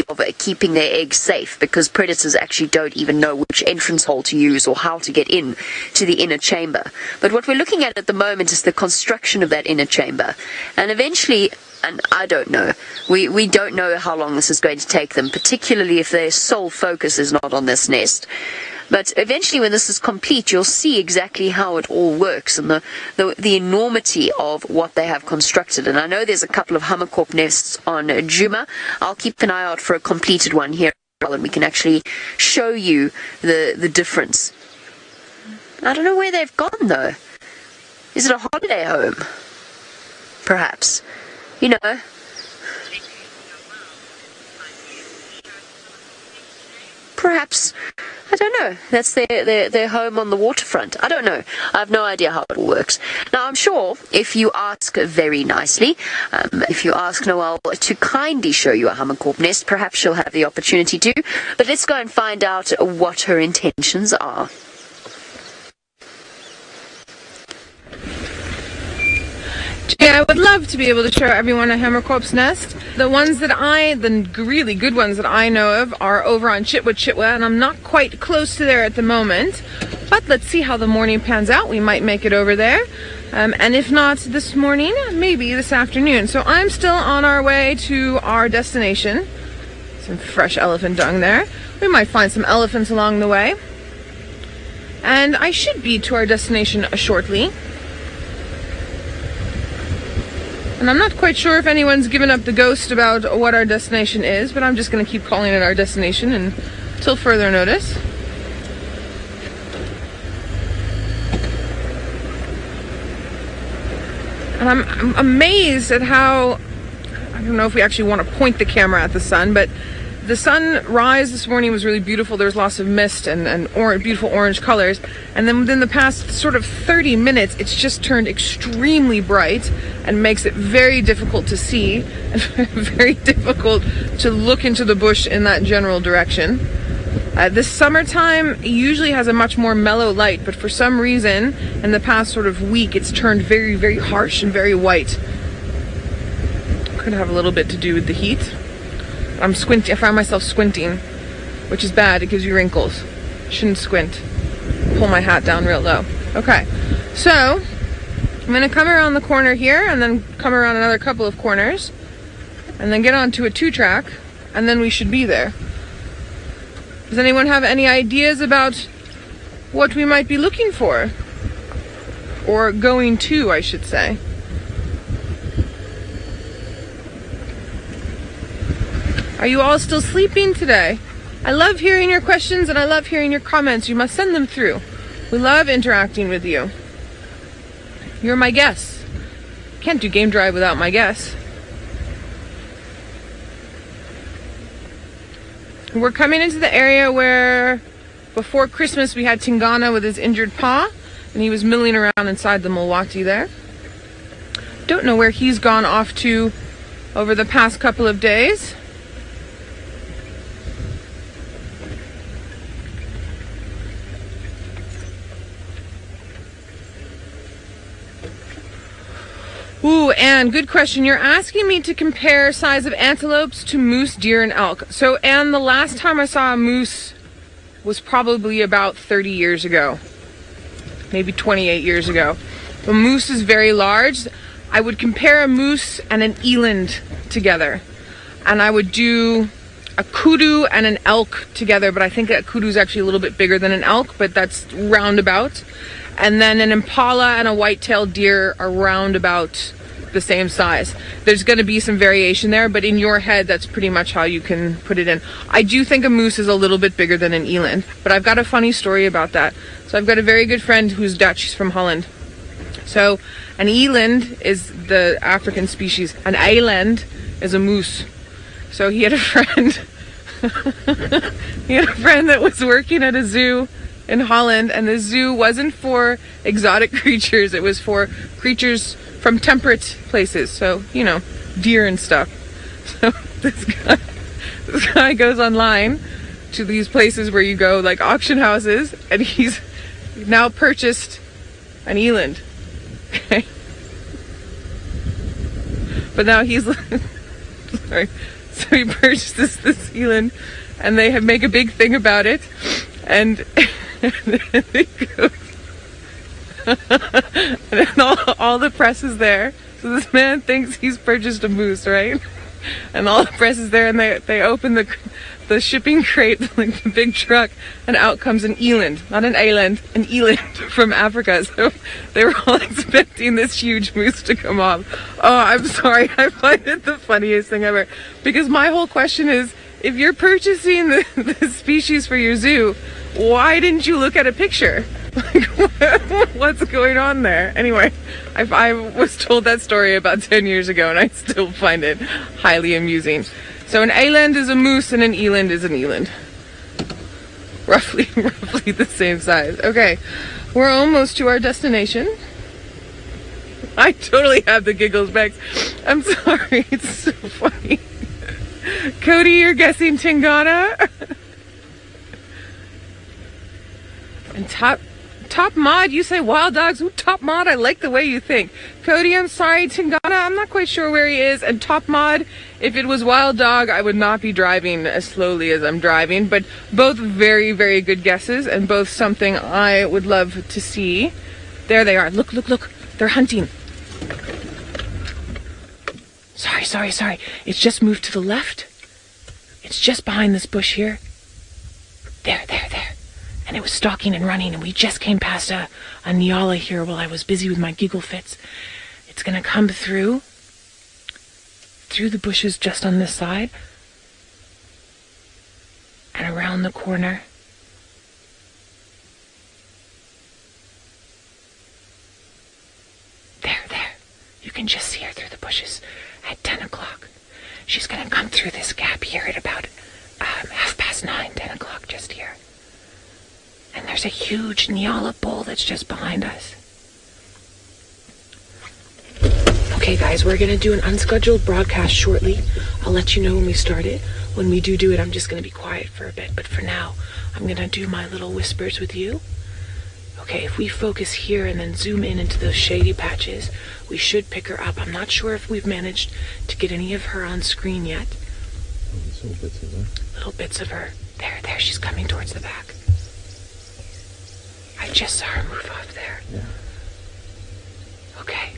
Of keeping their eggs safe, because predators actually don't even know which entrance hole to use or how to get in to the inner chamber. But what we're looking at the moment is the construction of that inner chamber. And eventually, and I don't know, we don't know how long this is going to take them, particularly if their sole focus is not on this nest. But eventually, when this is complete, you'll see exactly how it all works and the enormity of what they have constructed. And I know there's a couple of hammerkorp nests on Djuma. I'll keep an eye out for a completed one here, and we can actually show you the difference. I don't know where they've gone, though. Is it a holiday home? Perhaps. You know. Perhaps, I don't know, that's their home on the waterfront. I don't know. I have no idea how it all works. Now, I'm sure if you ask very nicely, if you ask Noelle to kindly show you a hammerkorp nest, perhaps she'll have the opportunity to. But let's go and find out what her intentions are. Yeah, I would love to be able to show everyone a hammerkorp's nest. The really good ones that I know of are over on Chitwa, and I'm not quite close to there at the moment. But let's see how the morning pans out. We might make it over there. And if not this morning, maybe this afternoon. So I'm still on our way to our destination. Some fresh elephant dung there. We might find some elephants along the way. And I should be to our destination shortly. And I'm not quite sure if anyone's given up the ghost about what our destination is, but I'm just going to keep calling it our destination until further notice. And I'm amazed at how, I don't know if we actually want to point the camera at the sun, but the sunrise this morning was really beautiful. There was lots of mist and beautiful orange colors. And then within the past sort of 30 minutes, it's just turned extremely bright and makes it very difficult to see and very difficult to look into the bush in that general direction. This summertime usually has a much more mellow light, but for some reason in the past sort of week it's turned very, very harsh and very white. Could have a little bit to do with the heat. I'm squinting. I found myself squinting, which is bad. It gives you wrinkles. Shouldn't squint. Pull my hat down real low. Okay, so I'm gonna come around the corner here and then come around another couple of corners and then get onto a 2-track, and then we should be there. Does anyone have any ideas about what we might be looking for? Or going to, I should say. Are you all still sleeping today? I love hearing your questions and I love hearing your comments. You must send them through. We love interacting with you. You're my guests. Can't do Game Drive without my guests. We're coming into the area where before Christmas we had Tingana with his injured paw, and he was milling around inside the Mulwati there. Don't know where he's gone off to over the past couple of days. Ooh, Anne, good question. You're asking me to compare size of antelopes to moose, deer, and elk. So, Anne, the last time I saw a moose was probably about 30 years ago. Maybe 28 years ago. A moose is very large. I would compare a moose and an eland together. And I would do a kudu and an elk together, but I think a kudu is actually a little bit bigger than an elk, but that's roundabout. And then an impala and a white-tailed deer are roundabout the same size. There's going to be some variation there, but in your head, that's pretty much how you can put it in. I do think a moose is a little bit bigger than an eland, but I've got a funny story about that. So I've got a very good friend who's Dutch. She's from Holland. So an eland is the African species. An eland is a moose. So he had a friend. He had a friend that was working at a zoo in Holland, and the zoo wasn't for exotic creatures. It was for creatures from temperate places. So, you know, deer and stuff. So this guy goes online to these places where you go, like auction houses, and he's now purchased an eland. Okay. But now he's sorry. So he purchased this eland, and they make a big thing about it, and they go, and then all the press is there. So this man thinks he's purchased a moose, right? And all the press is there, and they open the shipping crate, like the big truck, and out comes an eland, not an eland, an eland from Africa. So they were all expecting this huge moose to come off. Oh, I'm sorry. I find it the funniest thing ever, because my whole question is, if you're purchasing the species for your zoo, why didn't you look at a picture? Like, what's going on there? Anyway, I was told that story about 10 years ago, and I still find it highly amusing. So an eland is a moose and an eland is an eland. Roughly the same size. Okay, we're almost to our destination. I totally have the giggles back. I'm sorry, it's so funny. Cody, you're guessing Tingana? And Top Mod, you say wild dogs. Ooh, Top Mod, I like the way you think. Cody, I'm sorry. Tingana, I'm not quite sure where he is. And Top Mod, if it was wild dog, I would not be driving as slowly as I'm driving. But both very, very good guesses, and both something I would love to see. There they are. Look, look, look. They're hunting. Sorry. It's just moved to the left. It's just behind this bush here. There. And it was stalking and running, and we just came past a niala here while I was busy with my giggle fits. It's gonna come through the bushes just on this side, and around the corner. There. You can just see her through the bushes at 10 o'clock. She's gonna come through this gap here at about 9:30, 10 o'clock, just here. And there's a huge niala bull that's just behind us. Okay guys, we're gonna do an unscheduled broadcast shortly. I'll let you know when we start it. When we do it, I'm just gonna be quiet for a bit, but for now, I'm gonna do my little whispers with you. Okay, if we focus here and then zoom in into those shady patches, we should pick her up. I'm not sure if we've managed to get any of her on screen yet. Little bits of her. Little bits of her. There, she's coming towards the back. I just saw her move off there. Yeah. Okay,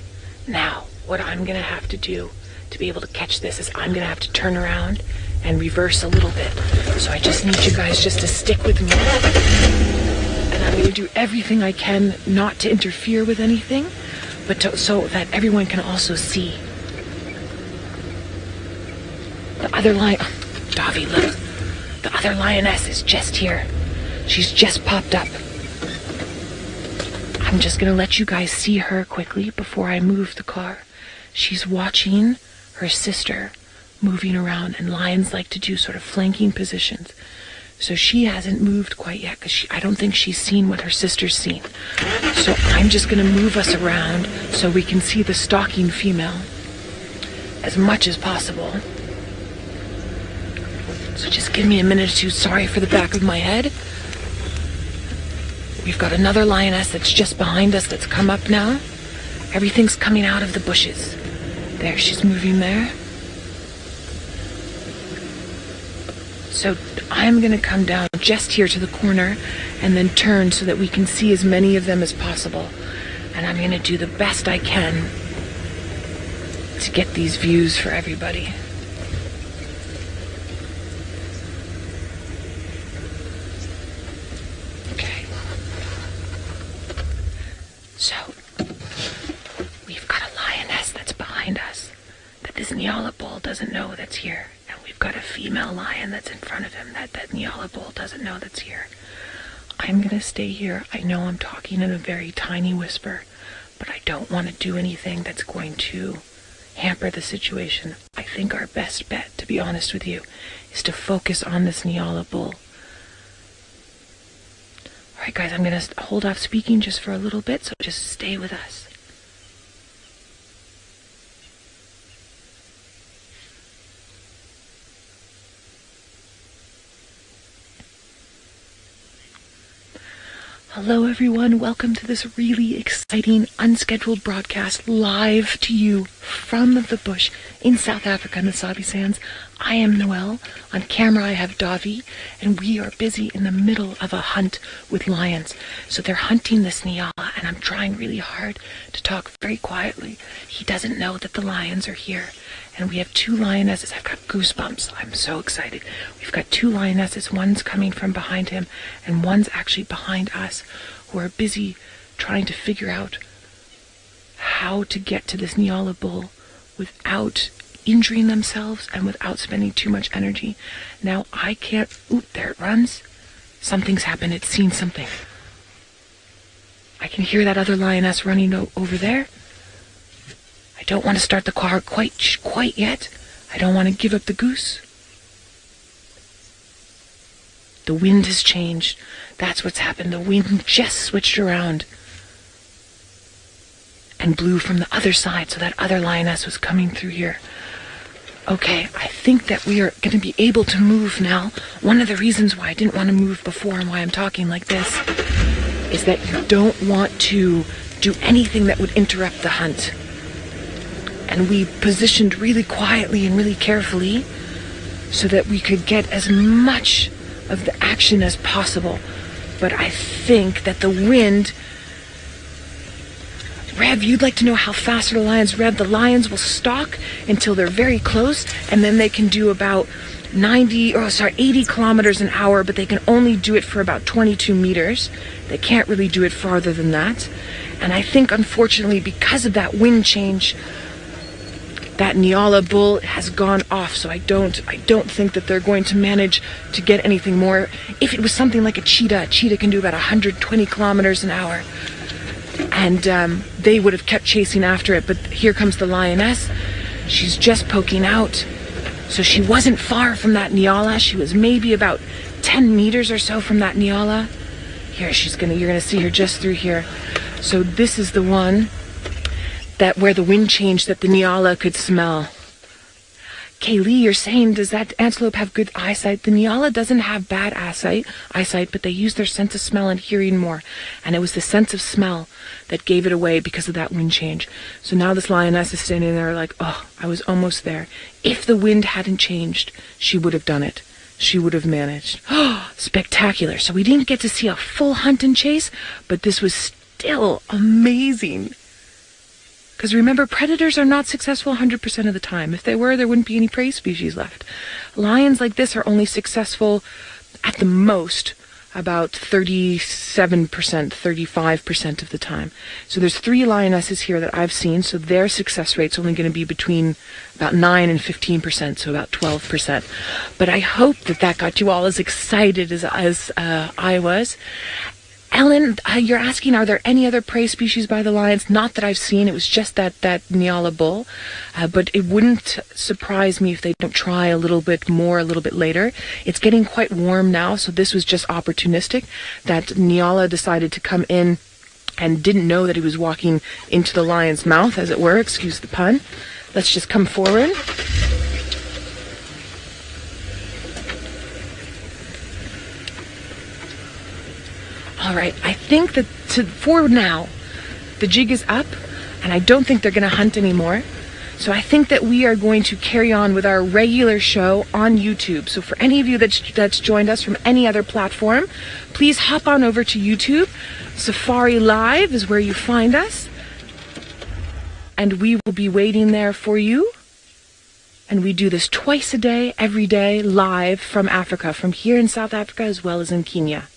now what I'm gonna have to do to be able to catch this is I'm gonna have to turn around and reverse a little bit. So I just need you guys just to stick with me. And I'm gonna do everything I can not to interfere with anything, but so that everyone can also see. The other Davi, look. The other lioness is just here. She's just popped up. I'm just gonna let you guys see her quickly before I move the car. She's watching her sister moving around, and lions like to do sort of flanking positions. So she hasn't moved quite yet because I don't think she's seen what her sister's seen. So I'm just gonna move us around so we can see the stalking female as much as possible. So just give me a minute or two. Sorry for the back of my head. We've got another lioness that's just behind us that's come up now. Everything's coming out of the bushes. There, she's moving there. So I'm gonna come down just here to the corner and then turn so that we can see as many of them as possible. And I'm gonna do the best I can to get these views for everybody. So, we've got a lioness that's behind us that this niala bull doesn't know that's here. And we've got a female lion that's in front of him that niala bull doesn't know that's here. I'm gonna stay here. I know I'm talking in a very tiny whisper, but I don't want to do anything that's going to hamper the situation. I think our best bet, to be honest with you, is to focus on this niala bull. Alright guys, I'm going to hold off speaking just for a little bit, so just stay with us. Hello everyone, welcome to this really exciting unscheduled broadcast live to you from the bush in South Africa in the Sabi Sands. I am Noelle. On camera I have Davi, and we are busy in the middle of a hunt with lions. So they're hunting this niala, and I'm trying really hard to talk very quietly. He doesn't know that the lions are here. And we have two lionesses. I've got goosebumps. I'm so excited. We've got two lionesses. One's coming from behind him, and one's actually behind us, who are busy trying to figure out how to get to this niala bull without injuring themselves and without spending too much energy. Now I can't... Oop, there it runs. Something's happened. It's seen something. I can hear that other lioness running over there. I don't want to start the car quite yet. I don't want to give up the goose. The wind has changed. That's what's happened. The wind just switched around and blew from the other side, so that other lioness was coming through here. Okay, I think that we are going to be able to move now. One of the reasons why I didn't want to move before and why I'm talking like this is that you don't want to do anything that would interrupt the hunt. And we positioned really quietly and really carefully so that we could get as much of the action as possible. But I think that the wind... Rev, you'd like to know how fast the lions rev? The lions will stalk until they're very close, and then they can do about 80 kilometers an hour, but they can only do it for about 22 meters. They can't really do it farther than that. And I think, unfortunately, because of that wind change, that niala bull has gone off, so I don't think that they're going to manage to get anything more. If it was something like a cheetah can do about 120 kilometers an hour. And they would have kept chasing after it, but here comes the lioness. She's just poking out. So she wasn't far from that niala. She was maybe about 10 meters or so from that niala. Here, you're gonna see her just through here. So this is the one that where the wind changed, that the niala could smell. Kaylee, you're saying, does that antelope have good eyesight? The niala doesn't have bad eyesight, but they use their sense of smell and hearing more. And it was the sense of smell that gave it away because of that wind change. So now this lioness is standing there like, oh, I was almost there. If the wind hadn't changed, she would have done it. She would have managed. Oh, spectacular. So we didn't get to see a full hunt and chase, but this was still amazing. Because remember, predators are not successful 100% of the time. If they were, there wouldn't be any prey species left. Lions like this are only successful at the most about 37%, 35% of the time. So there's 3 lionesses here that I've seen, so their success rate's only going to be between about 9 and 15%, so about 12%. But I hope that got you all as excited as I was. Ellen, you're asking, are there any other prey species by the lions? Not that I've seen. It was just that niala bull. But it wouldn't surprise me if they don't try a little bit more a little bit later. It's getting quite warm now, so this was just opportunistic. That niala decided to come in and didn't know that he was walking into the lion's mouth, as it were. Excuse the pun. Let's just come forward. All right, I think that for now, the jig is up, and I don't think they're going to hunt anymore. So I think that we are going to carry on with our regular show on YouTube. So for any of you that's joined us from any other platform, please hop on over to YouTube. Safari Live is where you find us. And we will be waiting there for you. And we do this twice a day, every day, live from Africa, from here in South Africa as well as in Kenya.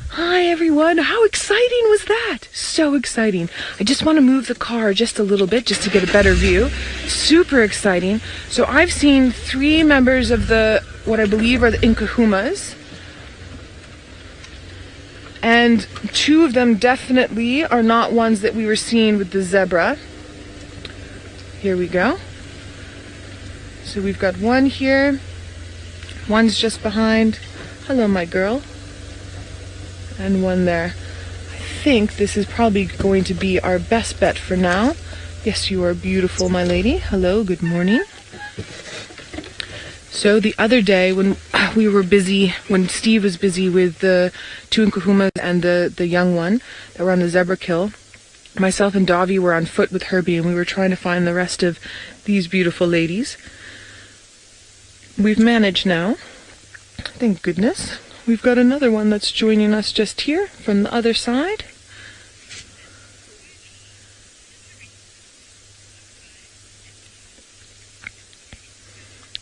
Hi everyone, how exciting was that? So exciting. I just want to move the car just a little bit just to get a better view. Super exciting. So I've seen 3 members of what I believe are the Nkuhumas. And 2 of them definitely are not ones that we were seeing with the zebra. Here we go. So we've got one here. One's just behind. Hello, my girl. And one there. I think this is probably going to be our best bet for now. Yes, you are beautiful, my lady. Hello, good morning. So the other day when we were busy, when Steve was busy with the 2 Nkuhumas and the young one that were on the zebra kill, myself and Davi were on foot with Herbie, and we were trying to find the rest of these beautiful ladies. We've managed now. Thank goodness. We've got another one that's joining us just here from the other side.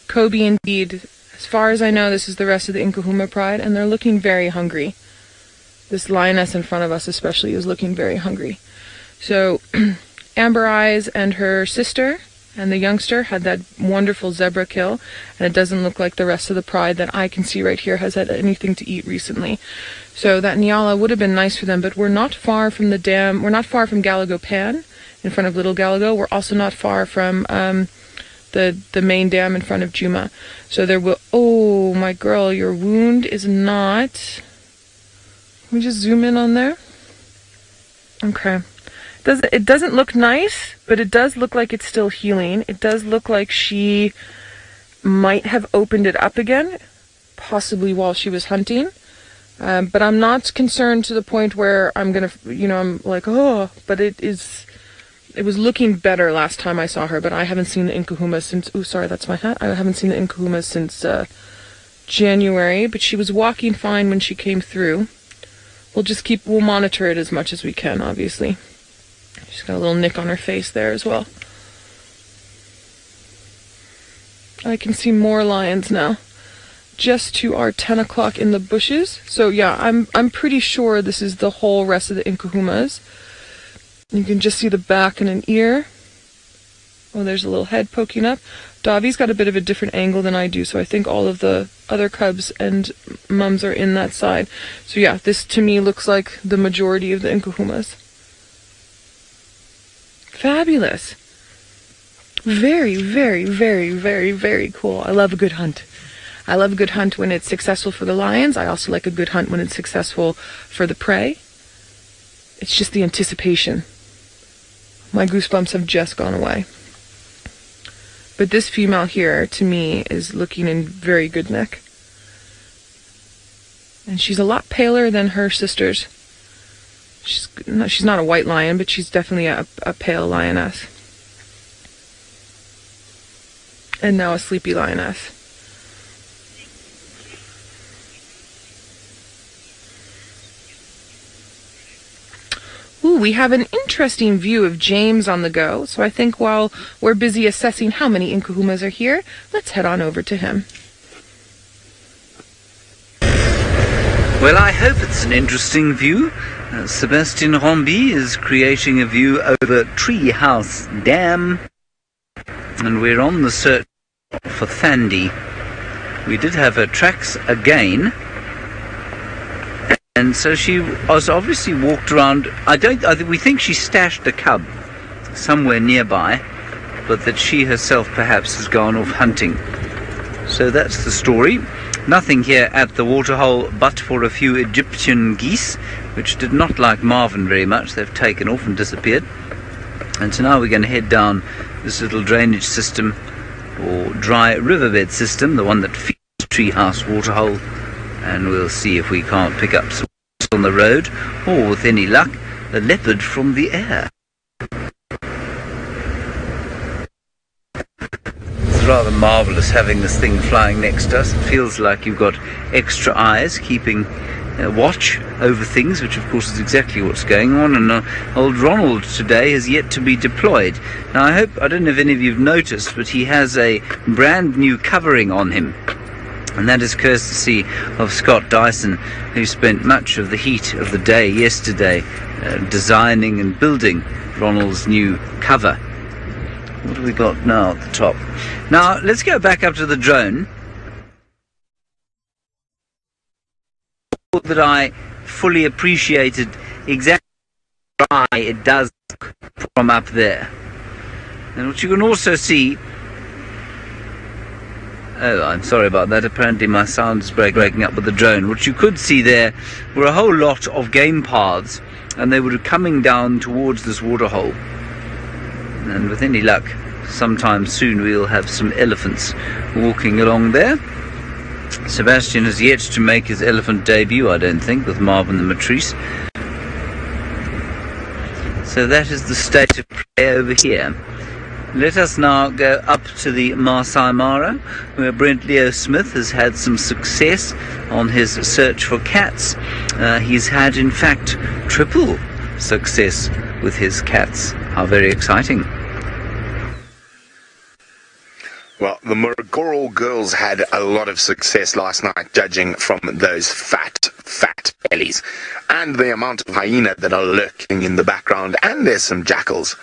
Kobe indeed. As far as I know, this is the rest of the Nkuhuma pride, and they're looking very hungry. This lioness in front of us especially is looking very hungry. So Amber Eyes and her sister and the youngster had that wonderful zebra kill, and it doesn't look like the rest of the pride that I can see right here has had anything to eat recently. So that niala would have been nice for them, but we're not far from the dam. We're not far from Galago Pan in front of Little Galago. We're also not far from the main dam in front of Djuma. So there will... Oh, my girl, your wound is not... Let me just zoom in on there. Okay. It doesn't look nice, but it does look like it's still healing. It does look like she might have opened it up again, possibly while she was hunting. But I'm not concerned to the point where I'm gonna, I'm like, oh, but it was looking better last time I saw her, but I haven't seen the Nkuhuma since, oh, sorry, that's my hat. I haven't seen the Nkuhuma since January, but she was walking fine when she came through. We'll monitor it as much as we can, obviously. She's got a little nick on her face there as well. I can see more lions now. Just to our 10 o'clock in the bushes. So yeah, I'm pretty sure this is the whole rest of the Nkuhumas. You can just see the back and an ear. Oh, there's a little head poking up. Davi's got a bit of a different angle than I do, so I think all of the other cubs and mums are in that side. So yeah, this to me looks like the majority of the Nkuhumas. Fabulous. Very, very, very, very, very cool. I love a good hunt. I love a good hunt when it's successful for the lions. I also like a good hunt when it's successful for the prey. It's just the anticipation. My goosebumps have just gone away. But this female here, to me, is looking in very good nick. And she's a lot paler than her sisters. She's not a white lion, but she's definitely a pale lioness. And now a sleepy lioness. Ooh, we have an interesting view of James on the go, so I think while we're busy assessing how many Nkuhumas are here, let's head on over to him. Well, I hope it's an interesting view. Sebastian Rombi is creating a view over Treehouse Dam, and we're on the search for Thandi. We did have her tracks again. And so she was obviously walked around. We think she stashed a cub somewhere nearby, but that she herself perhaps has gone off hunting. So that's the story. Nothing here at the waterhole but for a few Egyptian geese, which did not like Marvin very much. They've taken off and disappeared. And so now we're going to head down this little drainage system, or dry riverbed system, the one that feeds Treehouse Waterhole. And we'll see if we can't pick up some on the road, or with any luck, a leopard from the air. It's rather marvellous having this thing flying next to us. It feels like you've got extra eyes keeping watch over things, which of course is exactly what's going on. And old Ronald today has yet to be deployed. Now I don't know if any of you have noticed, but he has a brand new covering on him. And that is courtesy of Scott Dyson, who spent much of the heat of the day yesterday designing and building Ronald's new cover. What have we got now at the top? Now, let's go back up to the drone. That I fully appreciated exactly why it does from up there. And what you can also see... Oh, I'm sorry about that. Apparently my sound is breaking up with the drone. What you could see there were a whole lot of game paths, and they were coming down towards this waterhole. And with any luck, sometime soon we'll have some elephants walking along there. Sebastian has yet to make his elephant debut, I don't think, with Marvin the Matrice. So that is the state of play over here. Let us now go up to the Masai Mara, where Brent Leo Smith has had some success on his search for cats. He's had, in fact, triple success with his cats. How very exciting. Well, the Morogoro girls had a lot of success last night, judging from those fat bellies and the amount of hyena that are lurking in the background, and there's some jackals.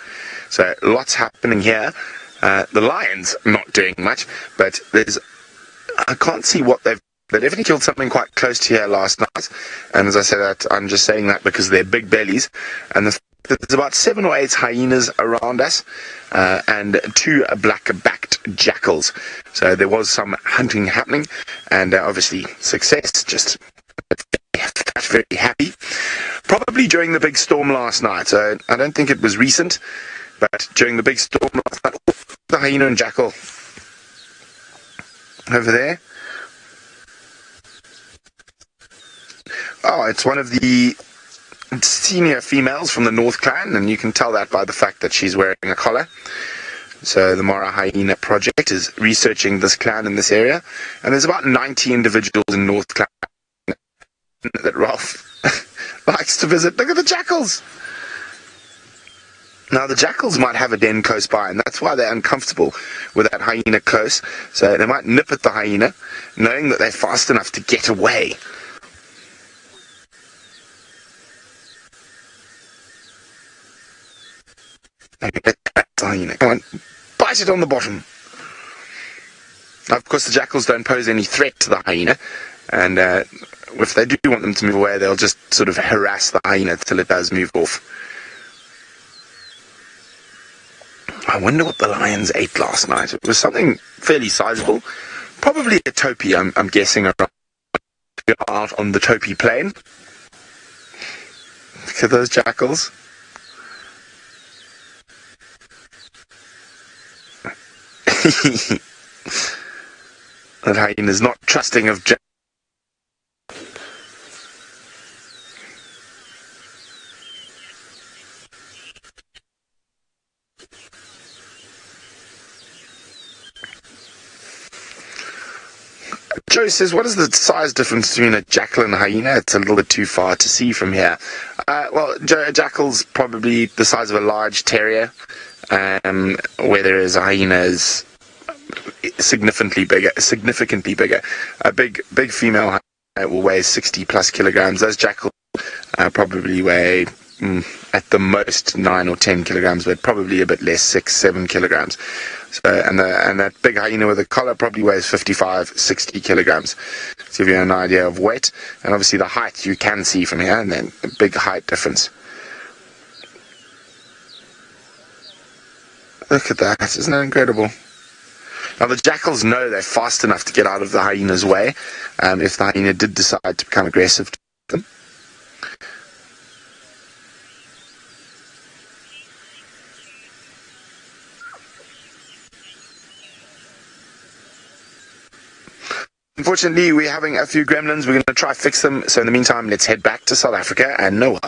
So lots happening here. The lions not doing much, but I can't see what they definitely killed something quite close to here last night. And as I said, I'm just saying that because they're big bellies, and there's about 7 or 8 hyenas around us, and 2 black-backed jackals. So there was some hunting happening, and obviously success. Just very happy. Probably during the big storm last night. So I don't think it was recent. But during the big storm last night, the hyena and jackal over there. Oh, it's one of the senior females from the North Clan, and you can tell that by the fact that she's wearing a collar. So the Mara Hyena Project is researching this clan in this area, and there's about 90 individuals in North Clan that Ralph likes to visit. Look at the jackals! Now, the jackals might have a den close by, and that's why they're uncomfortable with that hyena close. So they might nip at the hyena, knowing that they're fast enough to get away. Okay, that's the hyena. Come on, bite it on the bottom. Of course, the jackals don't pose any threat to the hyena, and if they do want them to move away, they'll just sort of harass the hyena till it does move off. I wonder what the lions ate last night. It was something fairly sizable. Probably a topi, I'm guessing, around out on the topi plain. Look at those jackals. That hyena is not trusting of jackals. Joe says, what is the size difference between a jackal and a hyena? It's a little bit too far to see from here. Well, Joe, a jackal's probably the size of a large terrier, whereas a hyena is significantly bigger. A big female hyena will weigh 60 plus kilograms. Those jackals probably weigh at the most 9 or 10 kilograms, but probably a bit less, 6-7 kilograms. So, and that big hyena with a collar probably weighs 55-60 kilograms. To give you an idea of weight, and obviously the height you can see from here, and then a big height difference. Look at that, isn't that incredible? Now the jackals know they're fast enough to get out of the hyena's way, if the hyena did decide to become aggressive to them. Unfortunately, we're having a few gremlins. We're going to try fix them. So in the meantime, let's head back to South Africa and Noel.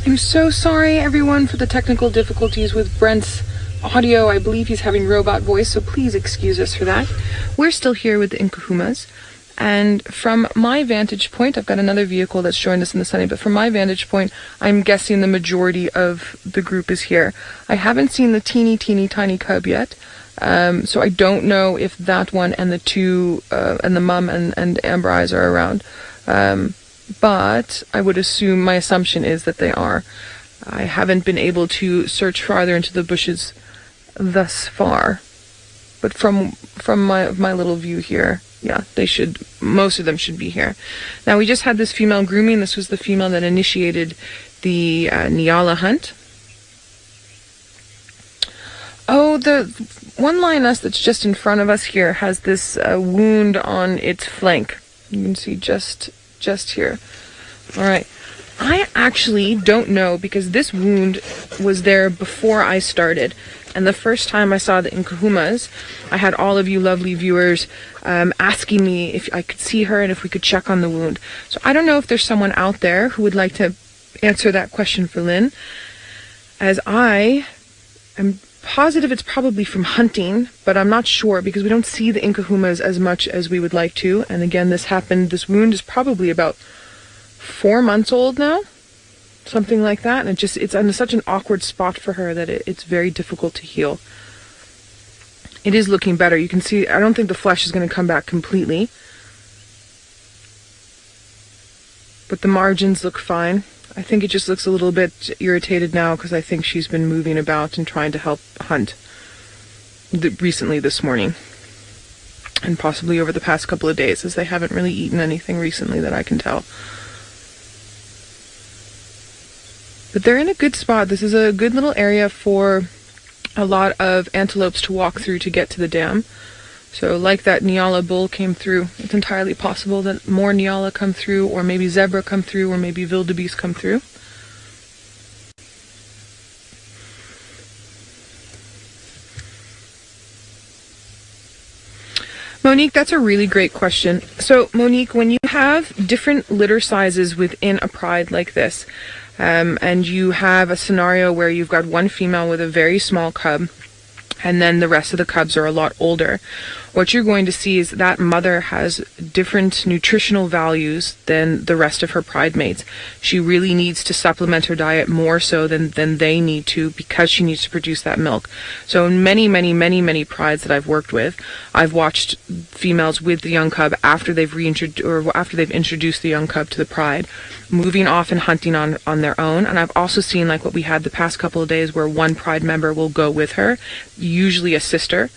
I'm so sorry, everyone, for the technical difficulties with Brent's audio. I believe he's having robot voice, so please excuse us for that. We're still here with the Nkuhumas. And from my vantage point, I've got another vehicle that's joined us in the sunny, but from my vantage point, I'm guessing the majority of the group is here. I haven't seen the teeny tiny cub yet, so I don't know if that one and the two, and the mum and Amber Eyes are around. But I would assume, my assumption is that they are. I haven't been able to search farther into the bushes thus far, but from my little view here, yeah, most of them should be here. Now, we just had this female grooming. This was the female that initiated the niala hunt. Oh, the one lioness that's just in front of us here has this wound on its flank. You can see just here. All right. I actually don't know, because this wound was there before I started. And the first time I saw the Nkuhumas, I had all of you lovely viewers asking me if I could see her and if we could check on the wound. So I don't know if there's someone out there who would like to answer that question for Lynn, as I am positive it's probably from hunting, but I'm not sure because we don't see the Nkuhumas as much as we would like to. And again, this wound is probably about 4 months old now. Something like that, and it's on such an awkward spot for her that it's very difficult to heal. It is looking better. You can see, I don't think the flesh is going to come back completely, but the margins look fine. I think it just looks a little bit irritated now because I think she's been moving about and trying to help hunt recently this morning, and possibly over the past couple of days, as they haven't really eaten anything recently that I can tell. But they're in a good spot. This is a good little area for a lot of antelopes to walk through to get to the dam. So like that niala bull came through, it's entirely possible that more niala come through, or maybe zebra come through, or maybe wildebeest come through. Monique, that's a really great question. So Monique, when you have different litter sizes within a pride like this, and you have a scenario where you've got one female with a very small cub, and then the rest of the cubs are a lot older, what you're going to see is that mother has different nutritional values than the rest of her pride mates. She really needs to supplement her diet more so than they need to, because she needs to produce that milk. So in many prides that I've worked with, I've watched females with the young cub after they've introduced the young cub to the pride, moving off and hunting on their own. And I've also seen, like what we had the past couple of days, where one pride member will go with her, usually a sister.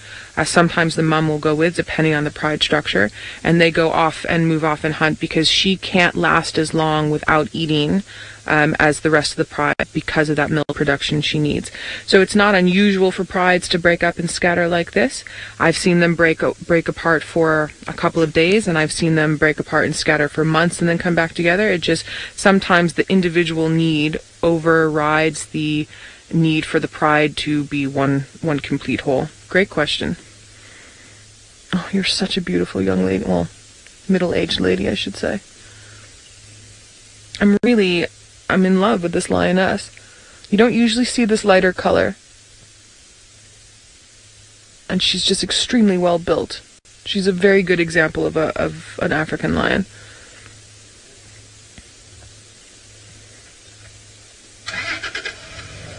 Sometimes the mom will go with, depending on the pride structure, and they go off and move off and hunt, because she can't last as long without eating as the rest of the pride, because of that milk production she needs. So it's not unusual for prides to break up and scatter like this. I've seen them break apart for a couple of days, and I've seen them break apart and scatter for months and then come back together. It just, sometimes the individual need overrides the need for the pride to be one complete whole. Great question. Oh, you're such a beautiful young lady. Well, middle-aged lady, I should say. I'm in love with this lioness. You don't usually see this lighter color. And she's just extremely well built. She's a very good example of an African lion.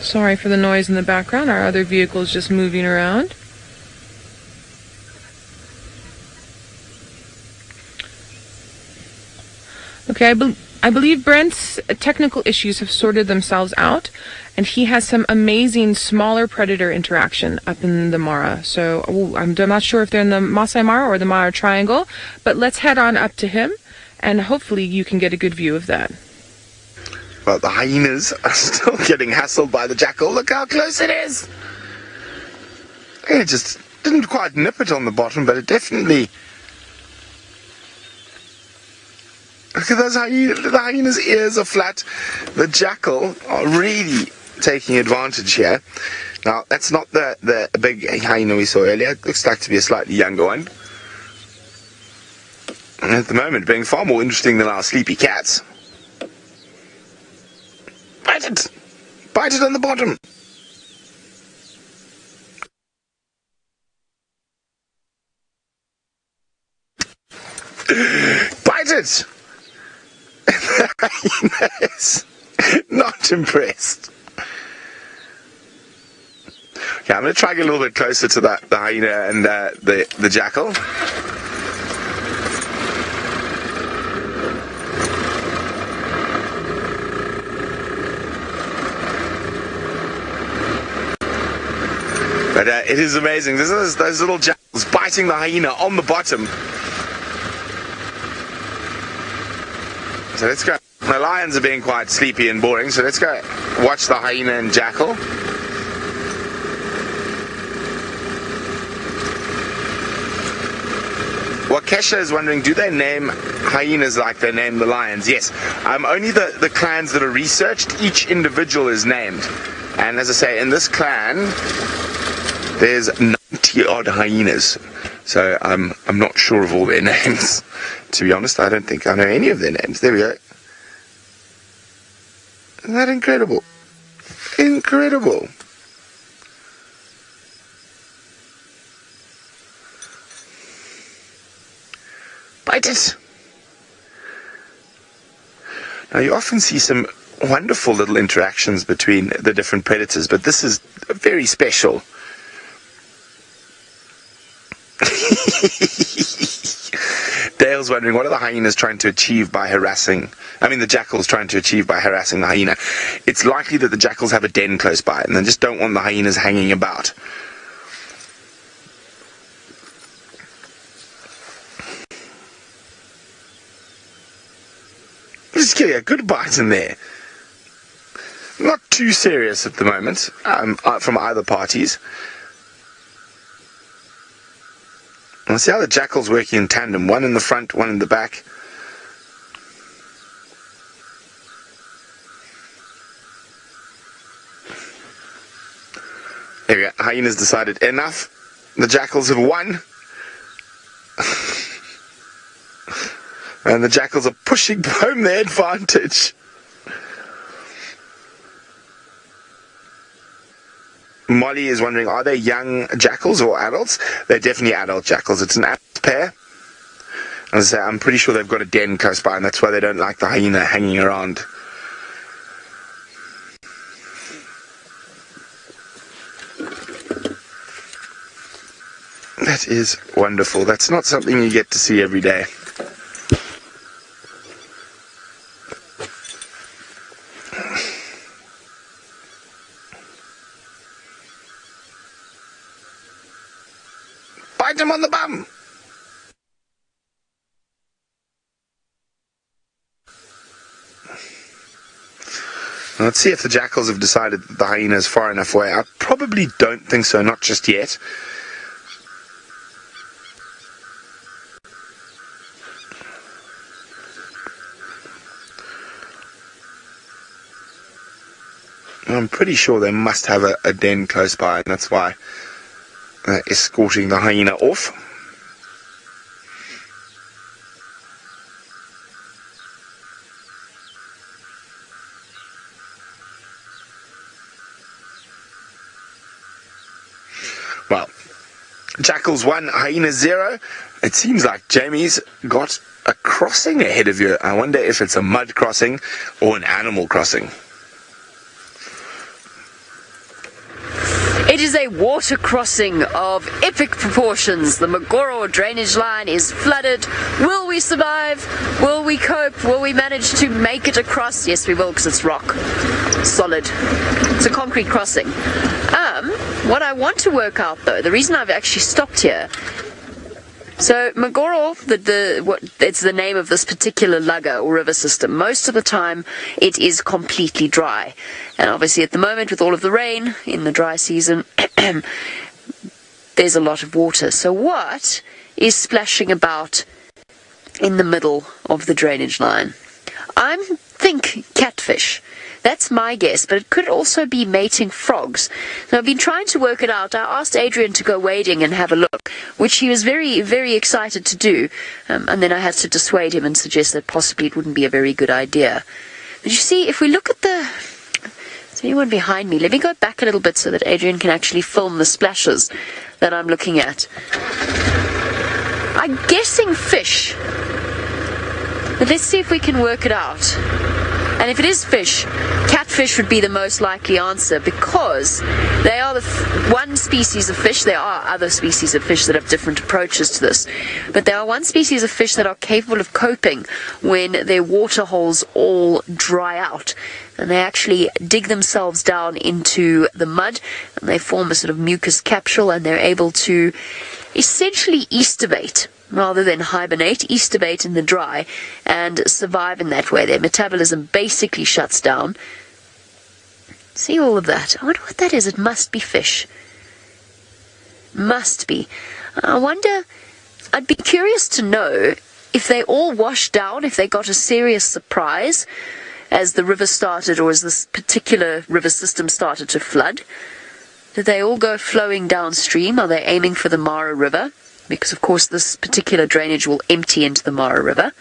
Sorry for the noise in the background. Our other vehicle is just moving around. Okay, I believe Brent's technical issues have sorted themselves out, and he has some amazing smaller predator interaction up in the Mara. So I'm not sure if they're in the Masai Mara or the Mara Triangle, but let's head on up to him, and hopefully you can get a good view of that. Well, the hyenas are still getting hassled by the jackal. Look how close it is! It just didn't quite nip it on the bottom, but it definitely... Look at those hyenas. The hyena's ears are flat. The jackal are really taking advantage here. Now, that's not the big hyena we saw earlier. It looks like to be a slightly younger one. And at the moment, being far more interesting than our sleepy cats. Bite it! Bite it on the bottom! Bite it! The hyena is not impressed. Okay, I'm going to try to get a little bit closer to the hyena and the jackal. But it is amazing. There's those little jackals biting the hyena on the bottom. So let's go. The lions are being quite sleepy and boring, so let's go watch the hyena and jackal. Well, Kesha is wondering, do they name hyenas like they name the lions? Yes. Only the clans that are researched, each individual is named. And as I say, in this clan, there's 90 odd hyenas. So I'm not sure of all their names. To be honest, I don't think I know any of their names. There we go. Isn't that incredible? Incredible. Bite it. Now you often see some wonderful little interactions between the different predators, but this is very special. Dale's wondering, what are the hyenas trying to achieve by the jackals trying to achieve by harassing the hyena? It's likely that the jackals have a den close by and they just don't want the hyenas hanging about. Just getting a good bite in there. Not too serious at the moment from either parties. And see how the jackal's working in tandem, one in the front, one in the back. There we go. Hyenas decided enough. The jackals have won. And the jackals are pushing home their advantage. Molly is wondering, are they young jackals or adults? They're definitely adult jackals. It's an adult pair. As I say, I'm pretty sure they've got a den close by, and that's why they don't like the hyena hanging around. That is wonderful. That's not something you get to see every day. Bite him on the bum! Let's see if the jackals have decided that the hyena is far enough away. I probably don't think so, not just yet. I'm pretty sure they must have a den close by, and that's why they're escorting the hyena off. Well, jackals 1, hyena 0. It seems like Jamie's got a crossing ahead of you. I wonder if it's a mud crossing or an animal crossing. It is a water crossing of epic proportions. The Magoro drainage line is flooded. Will we survive? Will we cope? Will we manage to make it across? Yes, we will, because it's rock. Solid. It's a concrete crossing. What I want to work out, though, the reason I've actually stopped here. So Magoro, it's the name of this particular lugger or river system. Most of the time, it is completely dry, and obviously at the moment, with all of the rain in the dry season, there's a lot of water. So what is splashing about in the middle of the drainage line? I think catfish. That's my guess, but it could also be mating frogs. So I've been trying to work it out. I asked Adrian to go wading and have a look, which he was very, very excited to do. And then I had to dissuade him and suggest that possibly it wouldn't be a very good idea. But you see, if we look at there's anyone behind me? Let me go back a little bit so that Adrian can actually film the splashes that I'm looking at. I'm guessing fish. But let's see if we can work it out. And if it is fish, catfish would be the most likely answer, because they are the one species of fish. There are other species of fish that have different approaches to this, but there are one species of fish that are capable of coping when their water holes all dry out, and they actually dig themselves down into the mud, and they form a sort of mucus capsule, and they're able to essentially estivate rather than hibernate, estivate in the dry, and survive in that way. Their metabolism basically shuts down. See all of that? I wonder what that is. It must be fish. Must be. I wonder, I'd be curious to know if they all washed down, if they got a serious surprise as the river started, or as this particular river system started to flood. Did they all go flowing downstream? Are they aiming for the Mara River? Because, of course, this particular drainage will empty into the Mara River.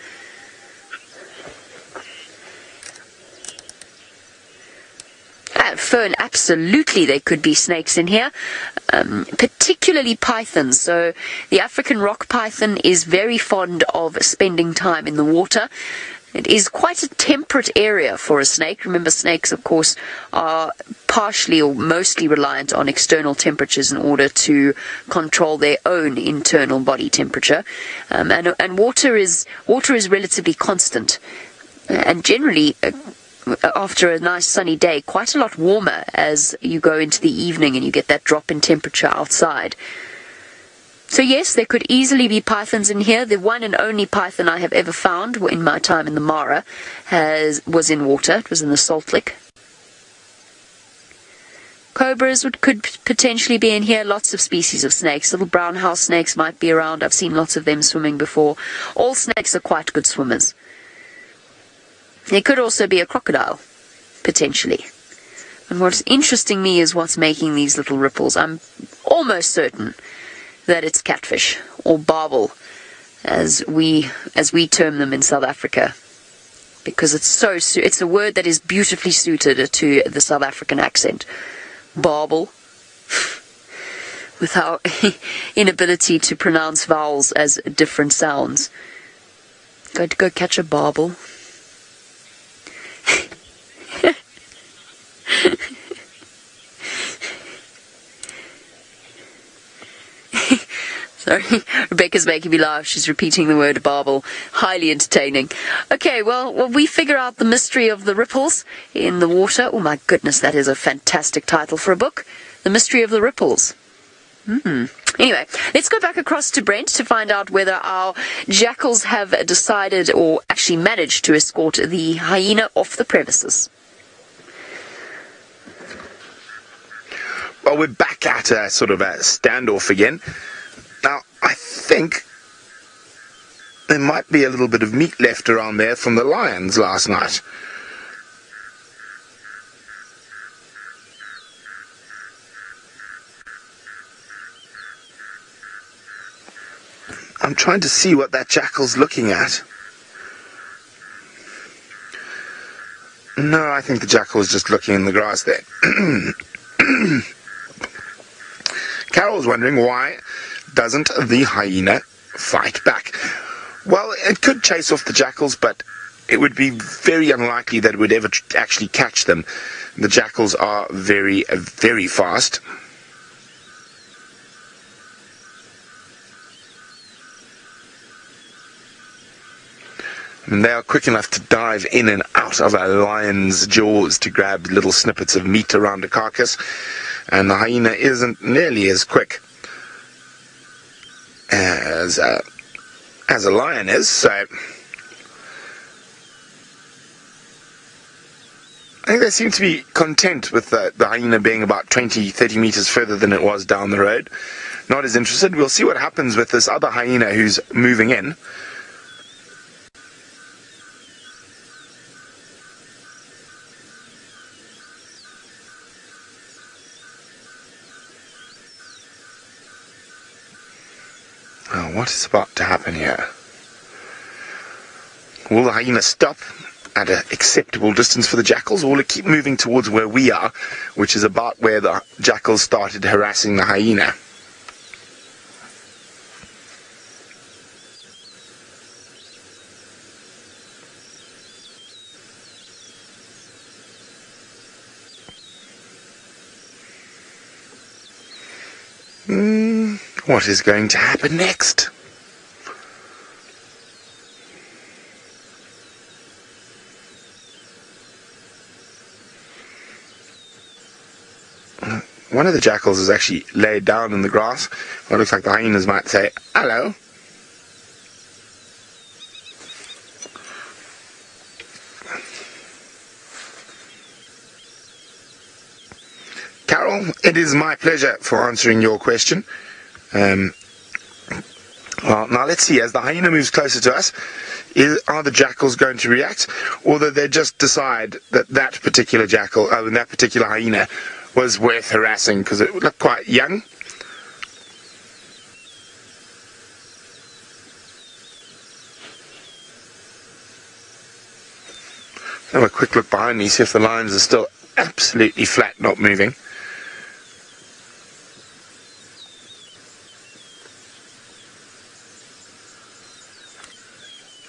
Fern, absolutely, there could be snakes in here, particularly pythons. So the African rock python is very fond of spending time in the water. It is quite a temperate area for a snake. Remember, snakes, of course, are partially or mostly reliant on external temperatures in order to control their own internal body temperature. And water is relatively constant, and generally, after a nice sunny day, quite a lot warmer as you go into the evening and you get that drop in temperature outside. So yes, there could easily be pythons in here. The one and only python I have ever found in my time in the Mara was in water. It was in the salt lick. Cobras could potentially be in here. Lots of species of snakes. Little brown house snakes might be around. I've seen lots of them swimming before. All snakes are quite good swimmers. There could also be a crocodile, potentially. And what's interesting me is what's making these little ripples. I'm almost certain that it's catfish, or barbel, as we term them in South Africa, because it's a word that is beautifully suited to the South African accent. Barbel, with our inability to pronounce vowels as different sounds. Going to go catch a barbel. Sorry, Rebecca's making me laugh. She's repeating the word barbel. Highly entertaining. Okay, well, we figure out the mystery of the ripples in the water. Oh my goodness, that is a fantastic title for a book. The Mystery of the Ripples. Anyway, let's go back across to Brent to find out whether our jackals have decided or actually managed to escort the hyena off the premises. Well, we're back at a sort of a standoff again. Now, I think there might be a little bit of meat left around there from the lions last night. I'm trying to see what that jackal's looking at. No, I think the jackal's just looking in the grass there. Carol's wondering, why doesn't the hyena fight back? Well, it could chase off the jackals, but it would be very unlikely that it would ever actually catch them. The jackals are very, very fast. And they are quick enough to dive in and out of a lion's jaws to grab little snippets of meat around a carcass. And the hyena isn't nearly as quick as a lion is, so I think they seem to be content with the hyena being about 20-30 meters further than it was down the road. Not as interested. We'll see what happens with this other hyena who's moving in. What is about to happen here? Will the hyena stop at an acceptable distance for the jackals, or will it keep moving towards where we are, which is about where the jackals started harassing the hyena? What is going to happen next? One of the jackals is actually laid down in the grass. Well, it looks like the hyenas might say, hello. Carol, it is my pleasure for answering your question. Well, now let's see, as the hyena moves closer to us, are the jackals going to react, or do they just decide that that particular jackal, that particular hyena, was worth harassing because it looked quite young? Have a quick look behind me, see if the lions are still absolutely flat, not moving.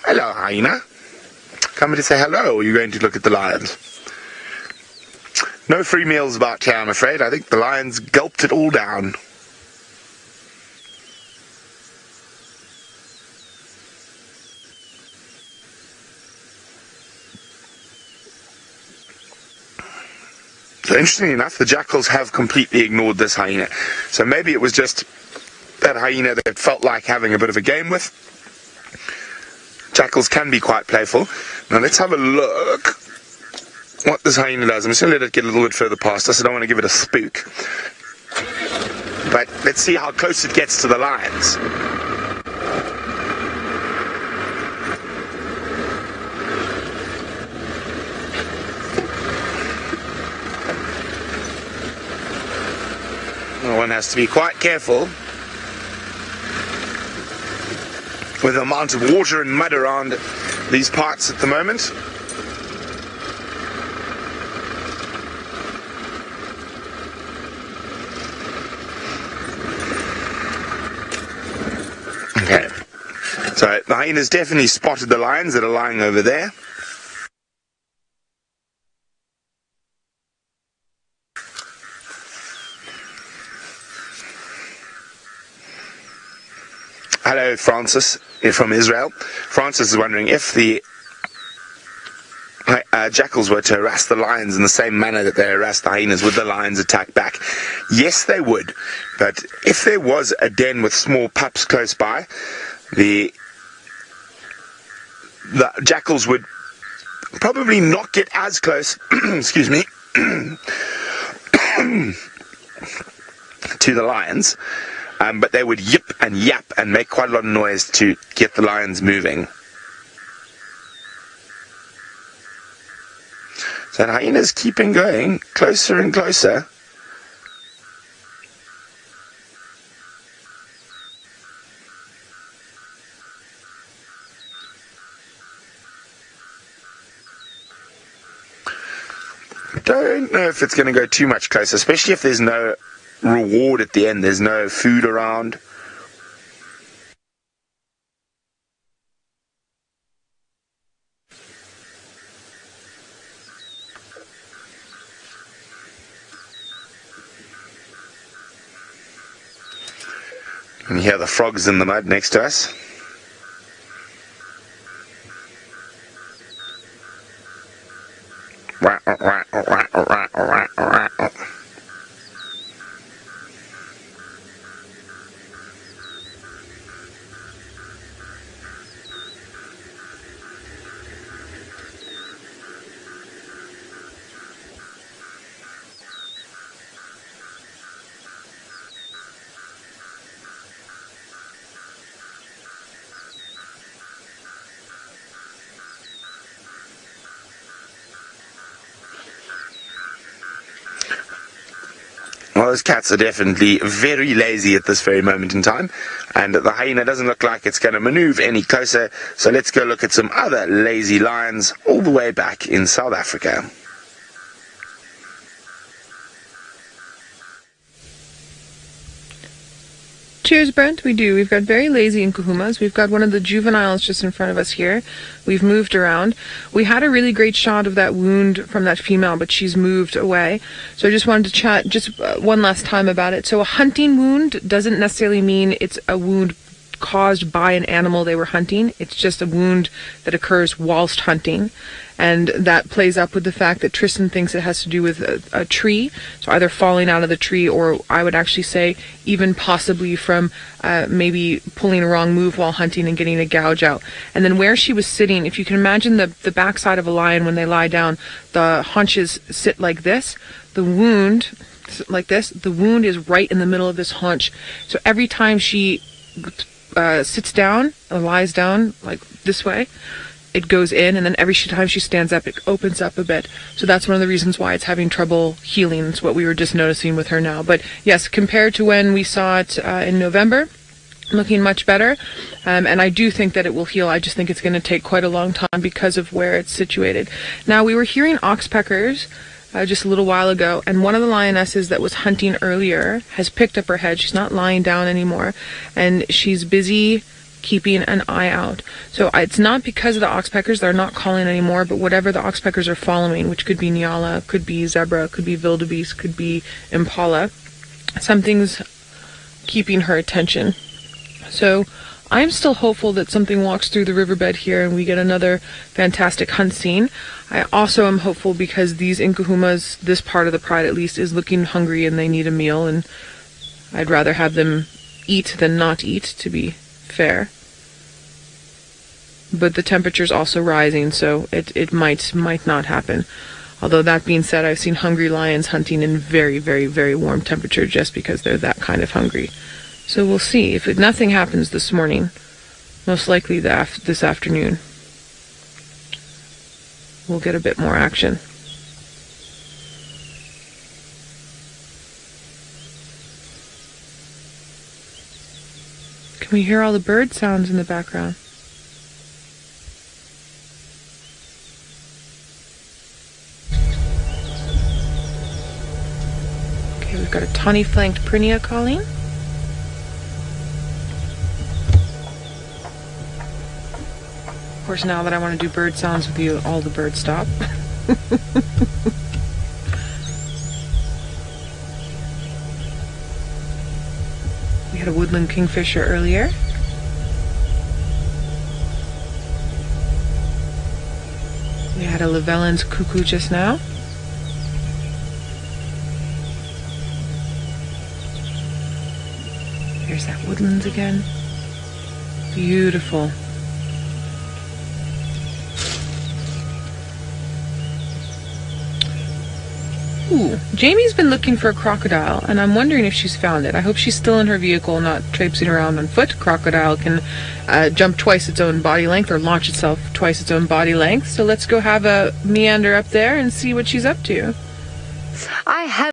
Hello, hyena. Coming to say hello, or are you going to look at the lions? No free meals about here, I'm afraid. I think the lions gulped it all down. So interestingly enough, the jackals have completely ignored this hyena. So maybe it was just that hyena that it felt like having a bit of a game with. Jackals can be quite playful. Now let's have a look what this hyena does. I'm just going to let it get a little bit further past us. I don't want to give it a spook. But let's see how close it gets to the lions. Well, one has to be quite careful with the amount of water and mud around these parts at the moment. hyenas definitely spotted the lions that are lying over there. Hello, Francis from Israel. Francis is wondering if the jackals were to harass the lions in the same manner that they harass the hyenas, would the lions attack back? Yes, they would. But if there was a den with small pups close by, the jackals would probably not get as close, excuse me, to the lions. But they would yip and yap and make quite a lot of noise to get the lions moving. So the hyenas keeping going, closer and closer. Don't know if it's going to go too much closer, especially if there's no reward at the end, there's no food around. And you hear the frogs in the mud next to us. Well, those cats are definitely very lazy at this very moment in time, and the hyena doesn't look like it's going to maneuver any closer, so let's go look at some other lazy lions all the way back in South Africa. Cheers, Brent. We do. We've got very lazy Nkuhumas. We've got one of the juveniles just in front of us here. We've moved around. We had a really great shot of that wound from that female, but she's moved away. So I just wanted to chat just one last time about it. So a hunting wound doesn't necessarily mean it's a wound caused by an animal they were hunting. It's just a wound that occurs whilst hunting. And that plays up with the fact that Tristan thinks it has to do with a tree, so either falling out of the tree, or I would actually say even possibly from maybe pulling a wrong move while hunting and getting a gouge out. And then where she was sitting, if you can imagine the backside of a lion when they lie down, the haunches sit like this. The wound, like this, the wound is right in the middle of this haunch. So every time she sits down or lies down like this way, it goes in, and then every time she stands up, it opens up a bit. So that's one of the reasons why it's having trouble healing. It's what we were just noticing with her now. But yes, compared to when we saw it in November, looking much better. And I do think that it will heal. I just think it's going to take quite a long time because of where it's situated. Now, we were hearing oxpeckers just a little while ago, and one of the lionesses that was hunting earlier has picked up her head. She's not lying down anymore, and she's busy keeping an eye out. So it's not because of the oxpeckers, they're not calling anymore, but whatever the oxpeckers are following, which could be niala, could be zebra, could be wildebeest, could be impala, something's keeping her attention. So I'm still hopeful that something walks through the riverbed here and we get another fantastic hunt scene. I also am hopeful because these Nkuhumas, this part of the pride at least, is looking hungry and they need a meal, and I'd rather have them eat than not eat, to be fair. But the temperature's also rising, so it might not happen. Although that being said, I've seen hungry lions hunting in very, very, very warm temperature just because they're that kind of hungry. So we'll see. If nothing happens this morning, most likely this afternoon, we'll get a bit more action. Can we hear all the bird sounds in the background? Okay, we've got a tawny-flanked prinia calling. Of course, now that I want to do bird sounds with you, all the birds stop. We had a woodland kingfisher earlier. We had a Llewellyn's cuckoo just now. There's that woodlands again. Beautiful. Ooh, Jamie's been looking for a crocodile, and I'm wondering if she's found it. I hope she's still in her vehicle, not traipsing around on foot. Crocodile can jump twice its own body length, or launch itself twice its own body length. So let's go have a meander up there and see what she's up to. I have